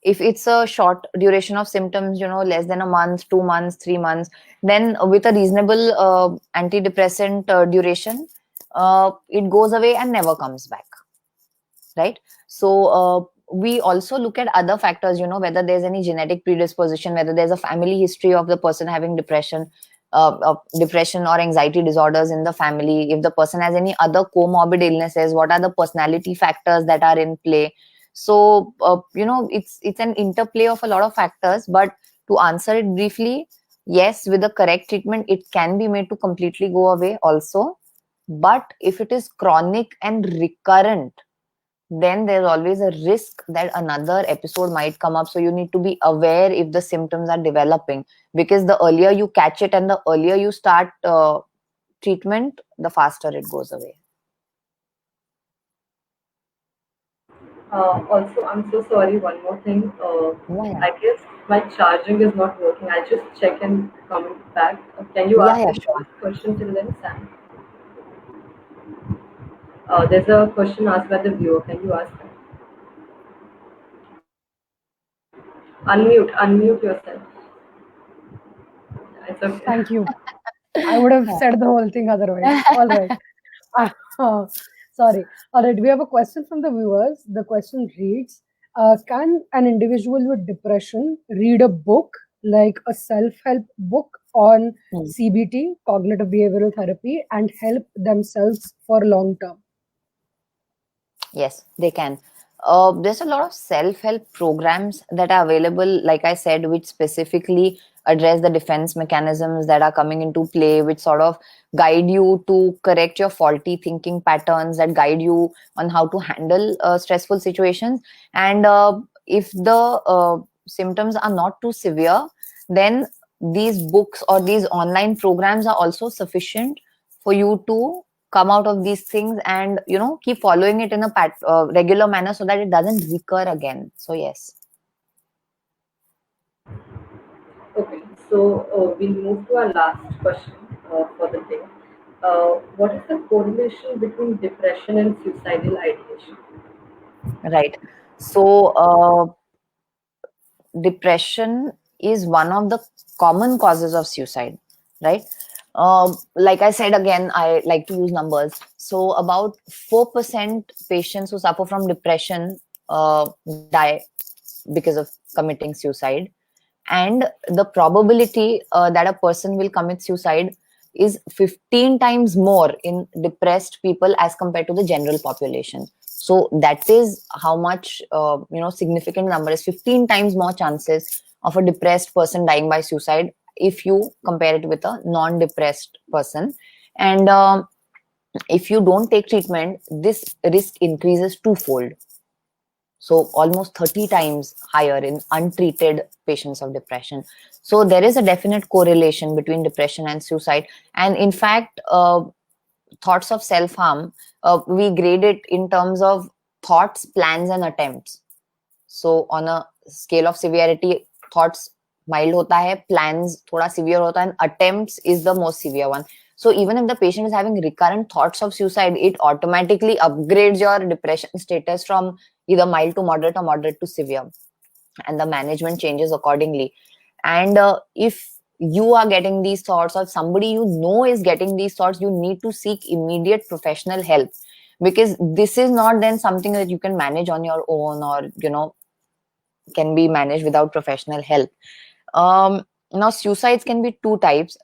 S3: If it's a short duration of symptoms, less than a month, 2 months, 3 months, then with a reasonable antidepressant duration, it goes away and never comes back, right? So we also look at other factors, whether there's any genetic predisposition, whether there's a family history of the person having depression or anxiety disorders in the family, if the person has any other comorbid illnesses, what are the personality factors that are in play. So it's an interplay of a lot of factors. But to answer it briefly, yes, with the correct treatment it can be made to completely go away also. But if it is chronic and recurrent, then there's always a risk that another episode might come up. So you need to be aware if the symptoms are developing, because the earlier you catch it and the earlier you start treatment, the faster it goes away.
S2: Also, I'm so sorry. One more thing.
S3: Yeah.
S2: I guess my charging is not working. I'll just check and comment back. Can you ask the
S3: Sure.
S2: last question till then, Sam? There's a question asked by the viewer. Can you ask them? Unmute yourself. It's okay.
S1: Thank you. I would have said the whole thing otherwise. All right. Sorry. All right. We have a question from the viewers. The question reads, can an individual with depression read a book like a self-help book on CBT, cognitive behavioral therapy, and help themselves for long term?
S3: Yes, they can. There's a lot of self-help programs that are available, like I said, which specifically address the defense mechanisms that are coming into play, which sort of guide you to correct your faulty thinking patterns, that guide you on how to handle stressful situations. And if the symptoms are not too severe, then these books or these online programs are also sufficient for you to come out of these things and keep following it in a regular manner so that it doesn't recur again. So yes.
S2: Okay, so we'll move to our last question for the day. What is the correlation between depression and suicidal ideation?
S3: Right. So depression is one of the common causes of suicide, right? Like I said, again, I like to use numbers. So about 4% patients who suffer from depression die because of committing suicide. And the probability that a person will commit suicide is 15 times more in depressed people as compared to the general population. So that is how much significant number is 15 times more chances of a depressed person dying by suicide if you compare it with a non-depressed person. And if you don't take treatment, this risk increases twofold. So almost 30 times higher in untreated patients of depression. So there is a definite correlation between depression and suicide. And in fact, thoughts of self-harm, we grade it in terms of thoughts, plans, and attempts. So on a scale of severity, thoughts mild hota hai, plans thoda severe hota hai, and attempts is the most severe one. So even if the patient is having recurrent thoughts of suicide, it automatically upgrades your depression status from either mild to moderate or moderate to severe, and the management changes accordingly. And if you are getting these thoughts, or somebody you know is getting these thoughts, you need to seek immediate professional help, because this is not then something that you can manage on your own, or can be managed without professional help. Now suicides can be two types.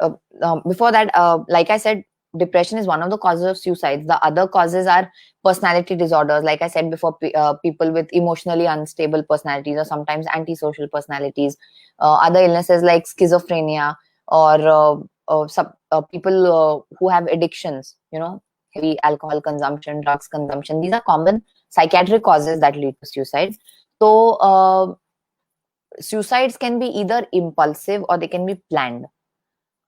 S3: Before that, like I said, depression is one of the causes of suicides. The other causes are personality disorders, like I said before, people with emotionally unstable personalities, or sometimes antisocial personalities. Other illnesses like schizophrenia, or people who have addictions, heavy alcohol consumption, drugs consumption. These are common psychiatric causes that lead to suicide. So suicides can be either impulsive or they can be planned.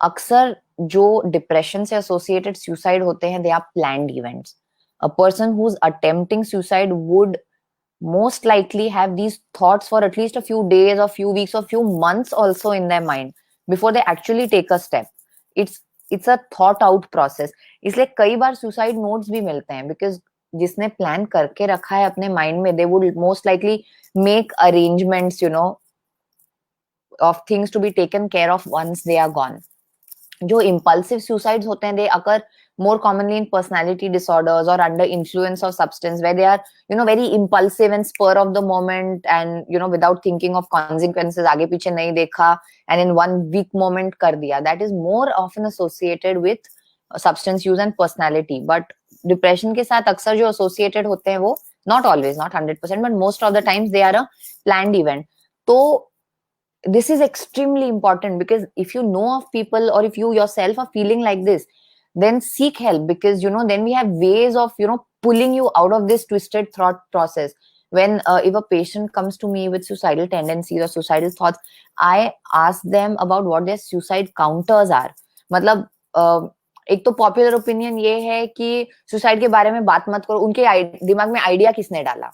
S3: अक्सर जो depression से associated suicide होते हैं, they are planned events. A person who's attempting suicide would most likely have these thoughts for at least a few days or few weeks or few months also in their mind before they actually take a step. It's a thought out process. इसलिए कई बार suicide notes भी मिलते हैं, because जिसने plan करके रखा है अपने माइंड में, they would most likely make arrangements, of things to be taken care of once they are gone. जो impulsive suicides होते हैं, they occur more commonly in personality disorders or under influence of substance, where they are very impulsive and spur of the moment, and without thinking of consequences, आगे पीछे नहीं देखा, and in one weak moment कर दिया. That is more often associated with substance use and personality. But depression के साथ अक्सर जो associated होते हैं, वो not always, not 100%, but most of the times they are a planned event. तो this is extremely important, because if you know of people, or if you yourself are feeling like this, then seek help, because then we have ways of pulling you out of this twisted thought process. When if a patient comes to me with suicidal tendencies or suicidal thoughts, I ask them about what their suicide counters are. मतलब एक तो popular opinion ये है कि suicide के बारे में बात मत करो, उनके दिमाग में आइडिया किसने डाला?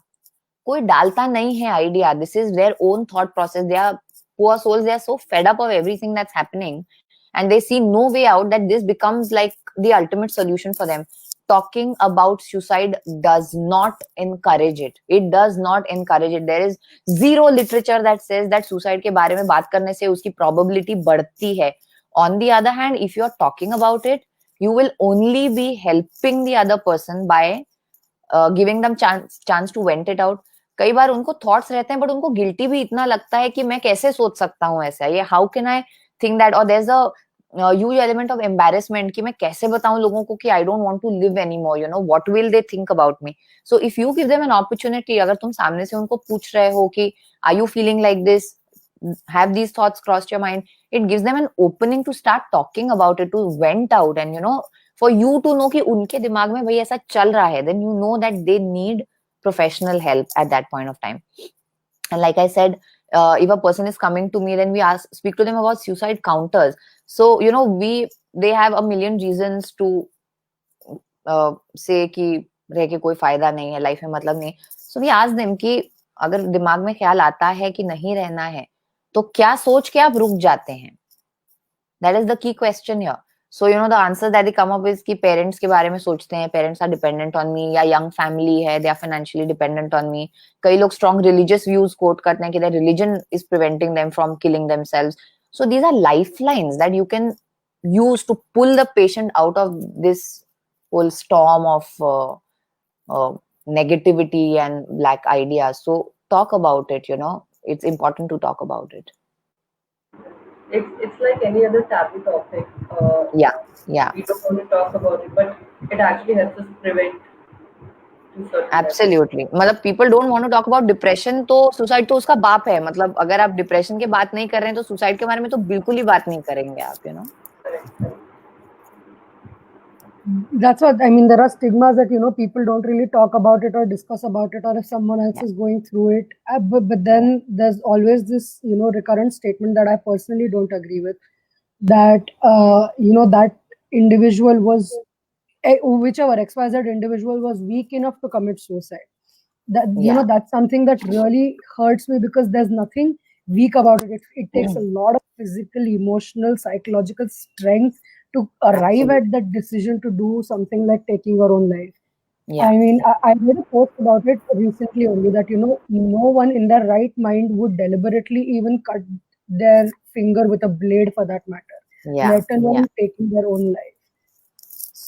S3: कोई डालता नहीं है idea. This is their own thought process. They are poor souls, they are so fed up of everything that's happening, and they see no way out, that this becomes like the ultimate solution for them. Talking about suicide does not encourage it. It does not encourage it. There is zero literature that says that suicide के बारे में बात करने से उसकी probability बढ़ती है. On the other hand, if you are talking about it, you will only be helping the other person by giving them chance to vent it out. कई बार उनको थॉट्स रहते हैं, बट उनको गिल्टी भी इतना लगता है कि मैं कैसे सोच सकता हूँ ऐसा, ये how can I think that, और there is a huge element of embarrassment कि मैं कैसे बताऊं लोगों को कि I don't want to live anymore, what will they think about me. So if you give them an opportunity, अगर तुम सामने से उनको पूछ रहे हो कि are you feeling like this, have these thoughts crossed your mind, it gives them an opening to start talking about it, to vent out, and for you to know कि उनके दिमाग में भाई ऐसा चल रहा है, then you know that they need professional help at that point of time. And like I said, if a person is coming to me, then we speak to them about suicide counters. So they have a million reasons to say कि रह के कोई फायदा नहीं है, life में मतलब नहीं. So we ask them कि अगर दिमाग में ख्याल आता है कि नहीं रहना है, तो क्या सोच के आप रुक जाते हैं? That is the key question here. So the answer that they come up with कि parents के बारे में सोचते हैं, parents are dependent on me, या young family है, they are financially dependent on me. कई लोग strong religious views quote करते हैं कि their religion is preventing them from killing themselves. So these are lifelines that you can use to pull the patient out of this whole storm of negativity and black ideas. So talk about it. It's important to talk about it.
S2: It's like any other taboo topic.
S3: Yeah.
S2: We don't want to talk about it, but it actually helps us prevent.
S3: Absolutely. मतलब people don't want to talk about depression, तो suicide तो उसका बाप है. मतलब अगर आप depression के बात नहीं कर रहे हैं, तो suicide के बारे में तो बिल्कुल ही बात नहीं करेंगे आप.
S2: Correct.
S1: That's what I mean. There are stigmas that people don't really talk about it or discuss about it, or if someone else
S3: Yeah.
S1: is going through it. But then there's always this recurrent statement that I personally don't agree with, that that individual was whichever XYZ individual was weak enough to commit suicide. That
S3: Yeah.
S1: that's something that really hurts me, because there's nothing weak about it. It takes a lot of physical, emotional, psychological strength to arrive
S3: Absolutely.
S1: at that decision to do something like taking your own life.
S3: Yeah.
S1: I mean, I made a post about it recently only, that no one in their right mind would deliberately even cut their finger with a blade, for that matter,
S3: Yeah.
S1: let
S3: Yeah.
S1: alone taking their own life.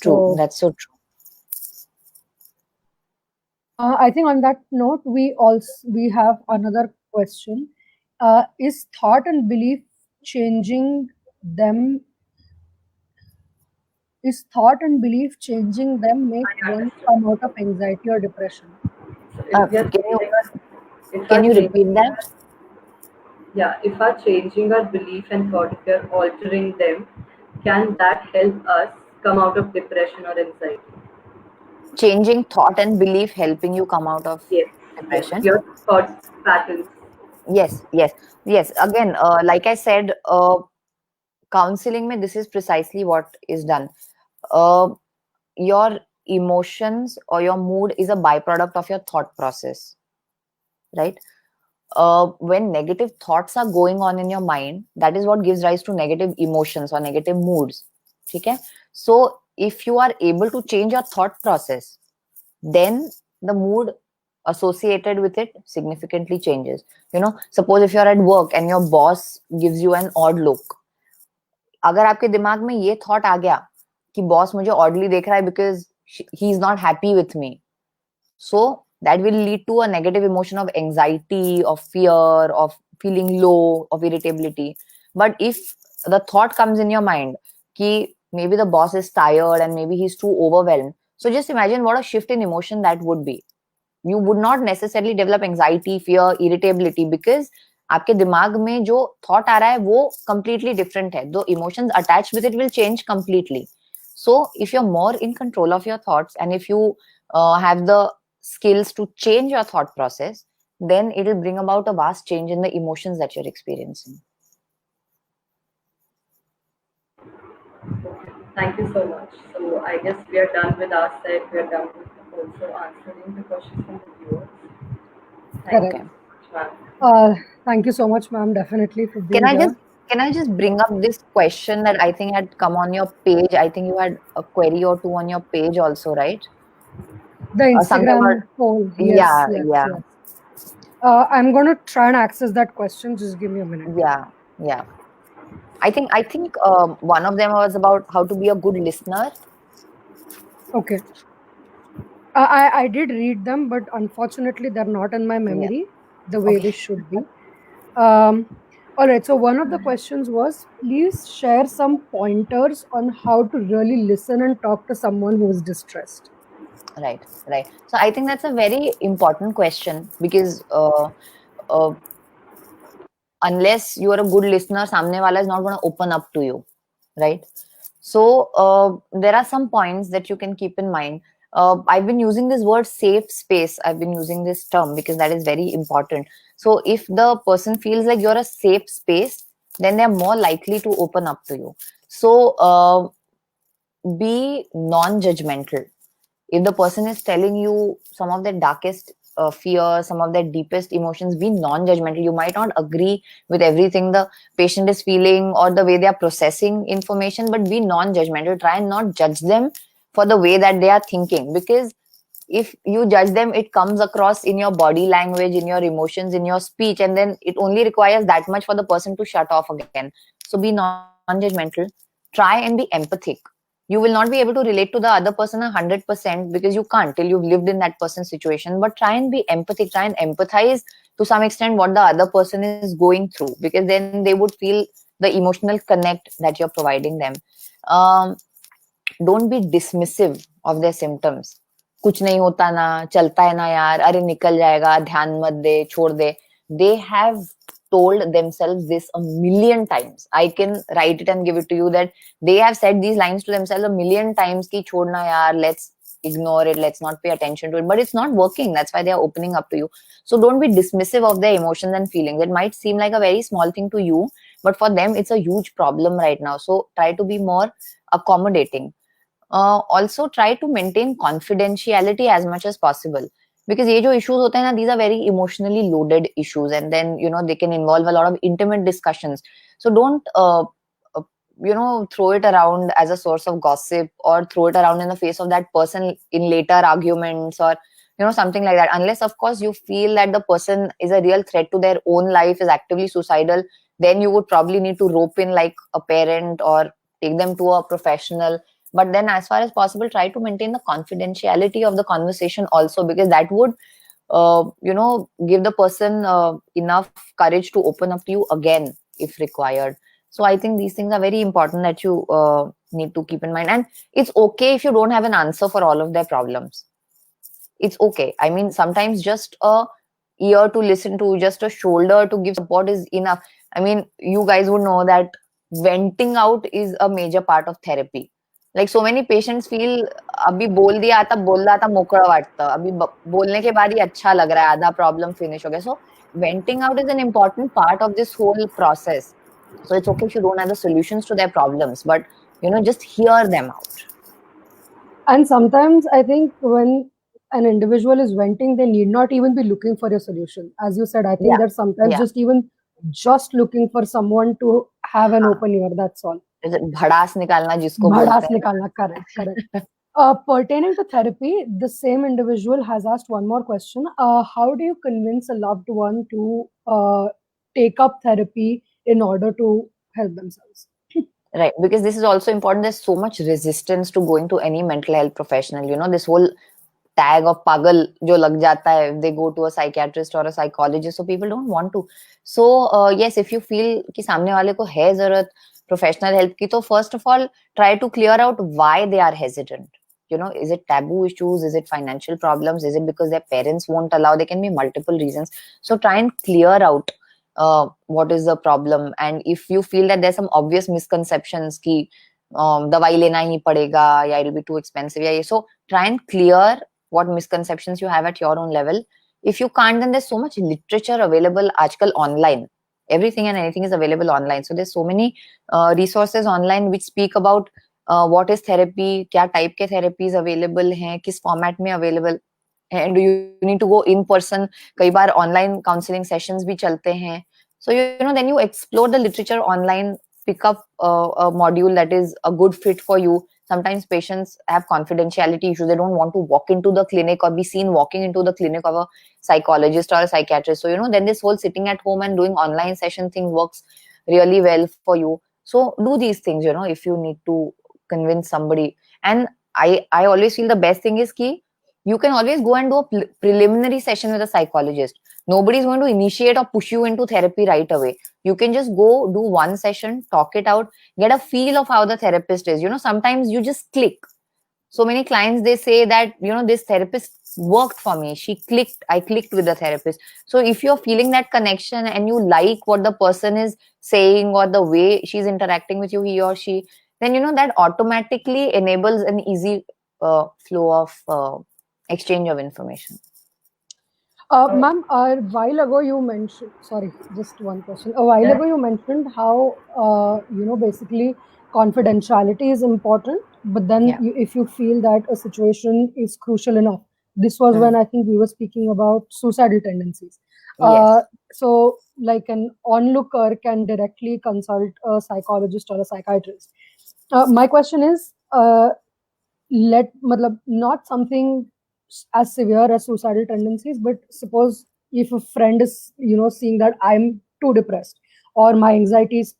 S3: True.
S1: So
S3: That's so true.
S1: I think on that note, we have another question. Is thought and belief changing them? Is thought and belief changing them make
S2: I
S1: one
S2: understood.
S1: come out of anxiety or depression?
S2: So if we are
S3: Can you
S2: if
S3: can
S2: our
S3: you repeat
S2: changing
S3: that?
S2: our, yeah, if our changing our belief and thought, if we are altering them, can that help us come out of depression or anxiety?
S3: Changing thought and belief helping you come out of
S2: Yes, yes.
S3: depression.
S2: Your thought patterns.
S3: Yes, yes, yes. Again, like I said, counseling mein, this is precisely what is done. Uh, your emotions or your mood is a byproduct of your thought process, right? When negative thoughts are going on in your mind, that is what gives rise to negative emotions or negative moods. Okay? So, if you are able to change your thought process, then the mood associated with it significantly changes. Suppose if you're at work and your boss gives you an odd look, अगर आपके दिमाग में ये thought आ गया कि boss मुझे oddly देख रहा है because he is not happy with me, so that will lead to a negative emotion of anxiety, of fear, of feeling low, of irritability. But if the thought comes in your mind ki maybe the boss is tired and maybe he's too overwhelmed, so just imagine what a shift in emotion that would be. You would not necessarily develop anxiety, fear, irritability, because आपके दिमाग में जो thought आ रहा है वो completely different है. The emotions attached with it will change completely. So if you're more in control of your thoughts and if you have the skills to change your thought process, then it will bring about a vast change in the emotions that you're experiencing.
S2: Thank you so much. So I guess we are done with our set. We are done with also answering the questions from the viewers. Thank
S1: Correct.
S3: Okay.
S2: you so much, ma'am.
S1: Thank you so much, ma'am, definitely for
S3: Can
S1: being
S3: I just
S1: here.
S3: can I just bring up this question that I think had come on your page? I think you had a query or two on your page also, right?
S1: The
S3: Something about,
S1: Instagram poll. Yes,
S3: yeah,
S1: yes,
S3: yeah,
S1: yes. I'm going to try and access that question. Just give me a minute.
S3: yeah, yeah. I think one of them was about how to be a good listener.
S1: Okay. I did read them, but unfortunately, they're not in my
S3: Yeah.
S1: memory the way
S3: Okay.
S1: they should be. Um, all right. So, one of the questions was, please share some pointers on how to really listen and talk to someone who is distressed.
S3: Right, right. So I think that's a very important question because uh, unless you are a good listener, samne wala is not going to open up to you, right? So there are some points that you can keep in mind. I've been using this word safe space. I've been using this term because that is very important. So if the person feels like you're a safe space, then they're more likely to open up to you. So be non-judgmental. If the person is telling you some of their darkest fears, some of their deepest emotions, be non-judgmental. You might not agree with everything the patient is feeling or the way they are processing information, but be non-judgmental. Try and not judge them for the way that they are thinking, because if you judge them, it comes across in your body language, in your emotions, in your speech, and then it only requires that much for the person to shut off again. So be non-judgmental. Try and be empathic. You will not be able to relate to the other person 100% because you can't till you've lived in that person's situation, but try and be empathic. Try and empathize to some extent what the other person is going through, because then they would feel the emotional connect that you're providing them. um, don't be dismissive of their symptoms. कुछ नहीं होता ना, चलता है ना यार, अरे निकल जाएगा, ध्यान मत दे, छोड़ दे. They have told themselves this a million times. I can write it and give it to you that they have said these lines to themselves a million times ki chodna yaar, let's ignore it, let's not pay attention to it, but it's not working. That's why they are opening up to you. So don't be dismissive of their emotions and feelings. It might seem like a very small thing to you, but for them it's a huge problem right now. So try to be more accommodating. Also try to maintain confidentiality as much as possible, because ये जो issues होते हैं ना, these are very emotionally loaded issues, and then they can involve a lot of intimate discussions. So don't throw it around as a source of gossip, or throw it around in the face of that person in later arguments, or something like that, unless of course you feel that the person is a real threat to their own life, is actively suicidal. Then you would probably need to rope in like a parent or take them to a professional. But then as far as possible, try to maintain the confidentiality of the conversation also, because that would give the person enough courage to open up to you again if required. So I think these things are very important that you need to keep in mind. And it's okay if you don't have an answer for all of their problems. It's okay. I mean, sometimes just a ear to listen to, just a shoulder to give support is enough. I mean, you guys would know that venting out is a major part of therapy. Like so many patients feel अभी बोल दिया आता बोल रहा था मोकड़ा वाटता, अभी बोलने के बाद ही अच्छा लग रहा है, आधा प्रॉब्लम फिनिश हो गया. So venting out is an important part of this whole process. So it's okay if you don't have the solutions to their problems, but just hear them out.
S1: And sometimes I think when an individual is venting, they need not even be looking for a solution. As you said, I think that sometimes just looking for someone to have an open ear, that's all.
S3: भड़ास निकालना जिसको
S1: भड़ास निकालना, correct. Pertaining to therapy, the same individual has asked one more question. How do you convince a loved one to take up therapy in order to help themselves?
S3: Right, because this is also important. There's so much resistance to going to any mental health professional. This whole tag of pagal jo lag jata hai, they go to a psychiatrist or a psychologist, so people don't want to. So yes, if you feel कि सामने वाले को है जरूरत professional help ki, तो first of all try to clear out why they are hesitant. Is it taboo issues? Is it financial problems? Is it because their parents won't allow? There can be multiple reasons. So try and clear out what is the problem. And if you feel that there's some obvious misconceptions ki dawai lena hi padega, ya it'll be too expensive, so try and clear what misconceptions you have at your own level. If you can't, then there's so much literature available aajkal online. Everything and anything is available online. So there's so many resources online which speak about what is therapy, kya type ke therapies available hain, kis format mein available, and do you need to go in person? Kai baar online counseling sessions bhi chalte hain. So then you explore the literature online, pick up a module that is a good fit for you. Sometimes patients have confidentiality issues. They don't want to walk into the clinic or be seen walking into the clinic of a psychologist or a psychiatrist. So, then this whole sitting at home and doing online session thing works really well for you. So do these things, if you need to convince somebody. And I always feel the best thing is ki you can always go and do a preliminary session with a psychologist. Nobody's going to initiate or push you into therapy right away. You can just go do one session, talk it out, get a feel of how the therapist is. Sometimes you just click. So many clients, they say that, this therapist worked for me. I clicked with the therapist. So if you're feeling that connection and you like what the person is saying or the way she's interacting with you, he or she, then, that automatically enables an easy flow of exchange of information.
S1: Ma'am, a while ago you mentioned, sorry, just one question. A while ago you mentioned how, basically confidentiality is important, but then if you feel that a situation is crucial enough, this was when I think we were speaking about suicidal tendencies.
S3: Yes.
S1: So like an onlooker can directly consult a psychologist or a psychiatrist. My question is, not something as severe as suicidal tendencies, but suppose if a friend is seeing that I'm too depressed or my anxiety is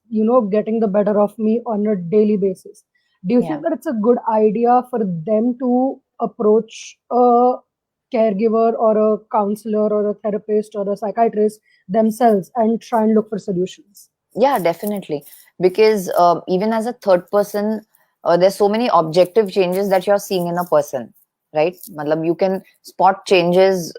S1: getting the better of me on a daily basis, do you think that it's a good idea for them to approach a caregiver or a counselor or a therapist or a psychiatrist themselves and try and look for solutions?
S3: Yeah, definitely, because even as a third person, there's so many objective changes that you're seeing in a person. right? Matlab, you can spot changes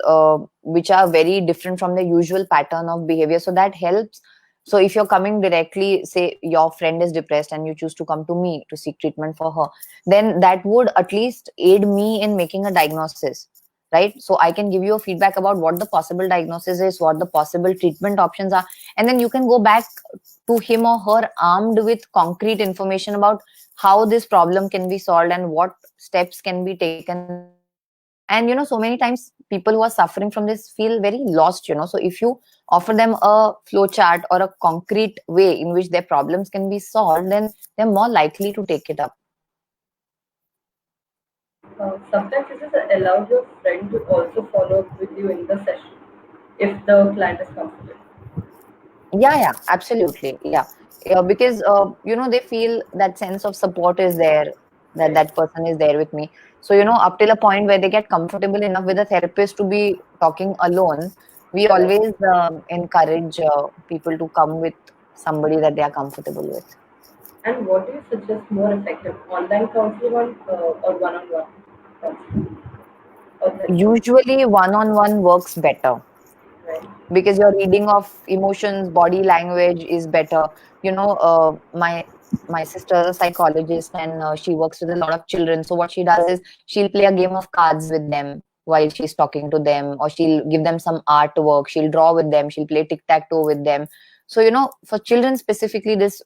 S3: which are very different from the usual pattern of behavior. So that helps. So if you're coming directly, say your friend is depressed and you choose to come to me to seek treatment for her, then that would at least aid me in making a diagnosis, right? So I can give you a feedback about what the possible diagnosis is, what the possible treatment options are, and then you can go back to him or her armed with concrete information about how this problem can be solved and what steps can be taken. And so many times people who are suffering from this feel very lost. So if you offer them a flow chart or a concrete way in which their problems can be solved, then they're more likely to take it up.
S2: Sometimes it is allowed your friend to also follow up with you in the session if the client is comfortable.
S3: Yeah, absolutely. Yeah, because they feel that sense of support is there, that
S2: Right.
S3: that person is there with me. So up till a point where they get comfortable enough with a therapist to be talking alone, we
S2: Right.
S3: always encourage people to come with somebody that they are comfortable with.
S2: And what do you suggest more effective, online counseling or one-on-one counseling or therapy?
S3: Usually, one-on-one works better,
S2: Right.
S3: because your reading of emotions, body language is better. My sister is a psychologist, and she works with a lot of children. So what she does is she'll play a game of cards with them while she's talking to them, or she'll give them some artwork, she'll draw with them, she'll play tic-tac-toe with them. So for children specifically, this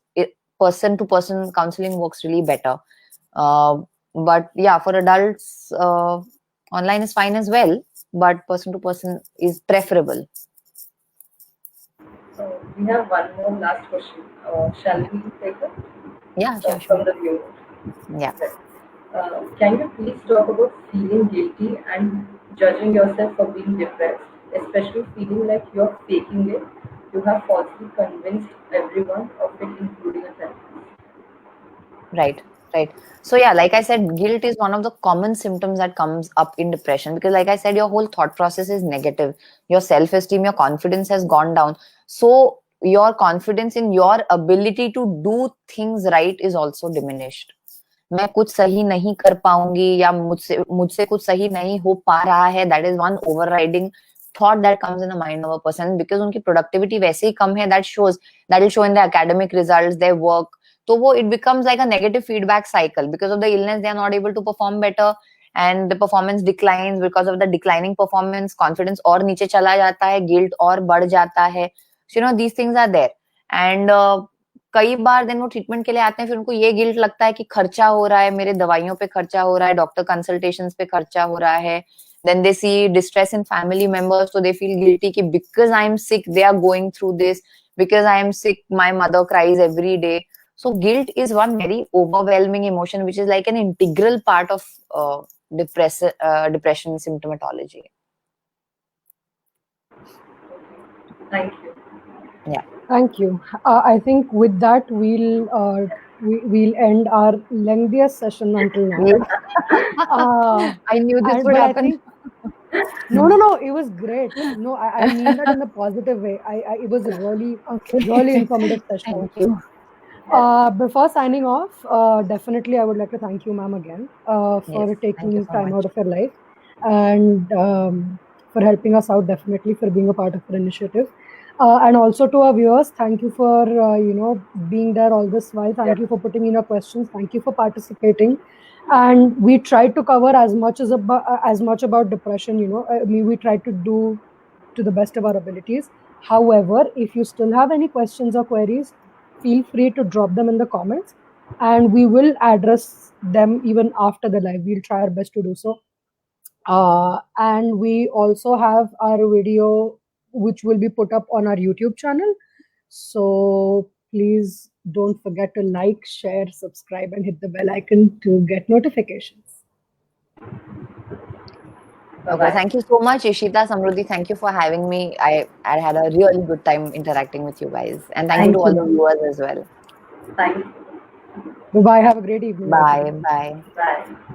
S3: person to person counseling works really better. But yeah, for adults, online is fine as well, but person to person is preferable.
S2: We have one more last question. Shall we take it?
S3: Yeah, sure,
S2: From
S3: sure.
S2: the viewer?
S3: Yeah.
S2: Can you please talk about feeling guilty and judging yourself for being depressed, especially feeling like you're faking it? You have falsely convinced everyone of it, including a therapist.
S3: Right. So yeah, like I said, guilt is one of the common symptoms that comes up in depression, because like I said, your whole thought process is negative. Your self-esteem, your confidence has gone down. So your confidence in your ability to do things right is also diminished. मैं कुछ सही नहीं कर पाऊंगी, या मुझसे मुझसे कुछ सही नहीं हो पा रहा है, that is one overriding thought that comes in the mind of a person, because उनकी productivity वैसे ही कम है, that will show in the academic results, their work. तो वो it becomes like a negative feedback cycle. Because of the illness, they are not able to perform better, and the performance declines. Because of the declining performance, confidence और नीचे चला जाता है, guilt और बढ़ जाता है. So these things are there. And कई बार देन वो ट्रीटमेंट के लिए आते हैं, फिर उनको ये गिल्ट लगता है कि खर्चा हो रहा है, मेरे दवाइयों पे खर्चा हो रहा है, डॉक्टर कंसल्टेशंस पे खर्चा हो रहा है. Then they see distress in family members, so they feel guilty कि because I am sick, they are going through this. Because I am sick, my mother cries every day. So guilt is one very overwhelming emotion, which is like an integral part of depression symptomatology.
S2: Thank you.
S3: Yeah.
S1: Thank you. I think with that we'll end our lengthiest session until now.
S3: I knew this would
S1: but
S3: happen.
S1: I think no, it was great. No, I mean that in a positive way. It was a really informative session.
S3: Thank you.
S1: Before signing off, definitely I would like to thank you, ma'am, again for
S3: Yes, thank you
S1: taking
S3: so
S1: time
S3: much.
S1: out of your life, and for helping us out, definitely for being a part of our initiative. And also to our viewers, thank you for being there all this while. Thank you for putting in your questions. Thank you for participating. And we tried to cover as much about depression. We tried to do to the best of our abilities. However, if you still have any questions or queries, feel free to drop them in the comments, and we will address them even after the live. We'll try our best to do so. And we also have our video, which will be put up on our YouTube channel. So please don't forget to like, share, subscribe, and hit the bell icon to get notifications.
S3: Okay, thank you so much, Ishita, Samruddhi. Thank you for having me. I had a really good time interacting with you guys. And thank you to all the viewers as well.
S2: Thank you.
S1: Bye-bye. Have a great evening.
S3: Bye. Bye.
S2: Bye.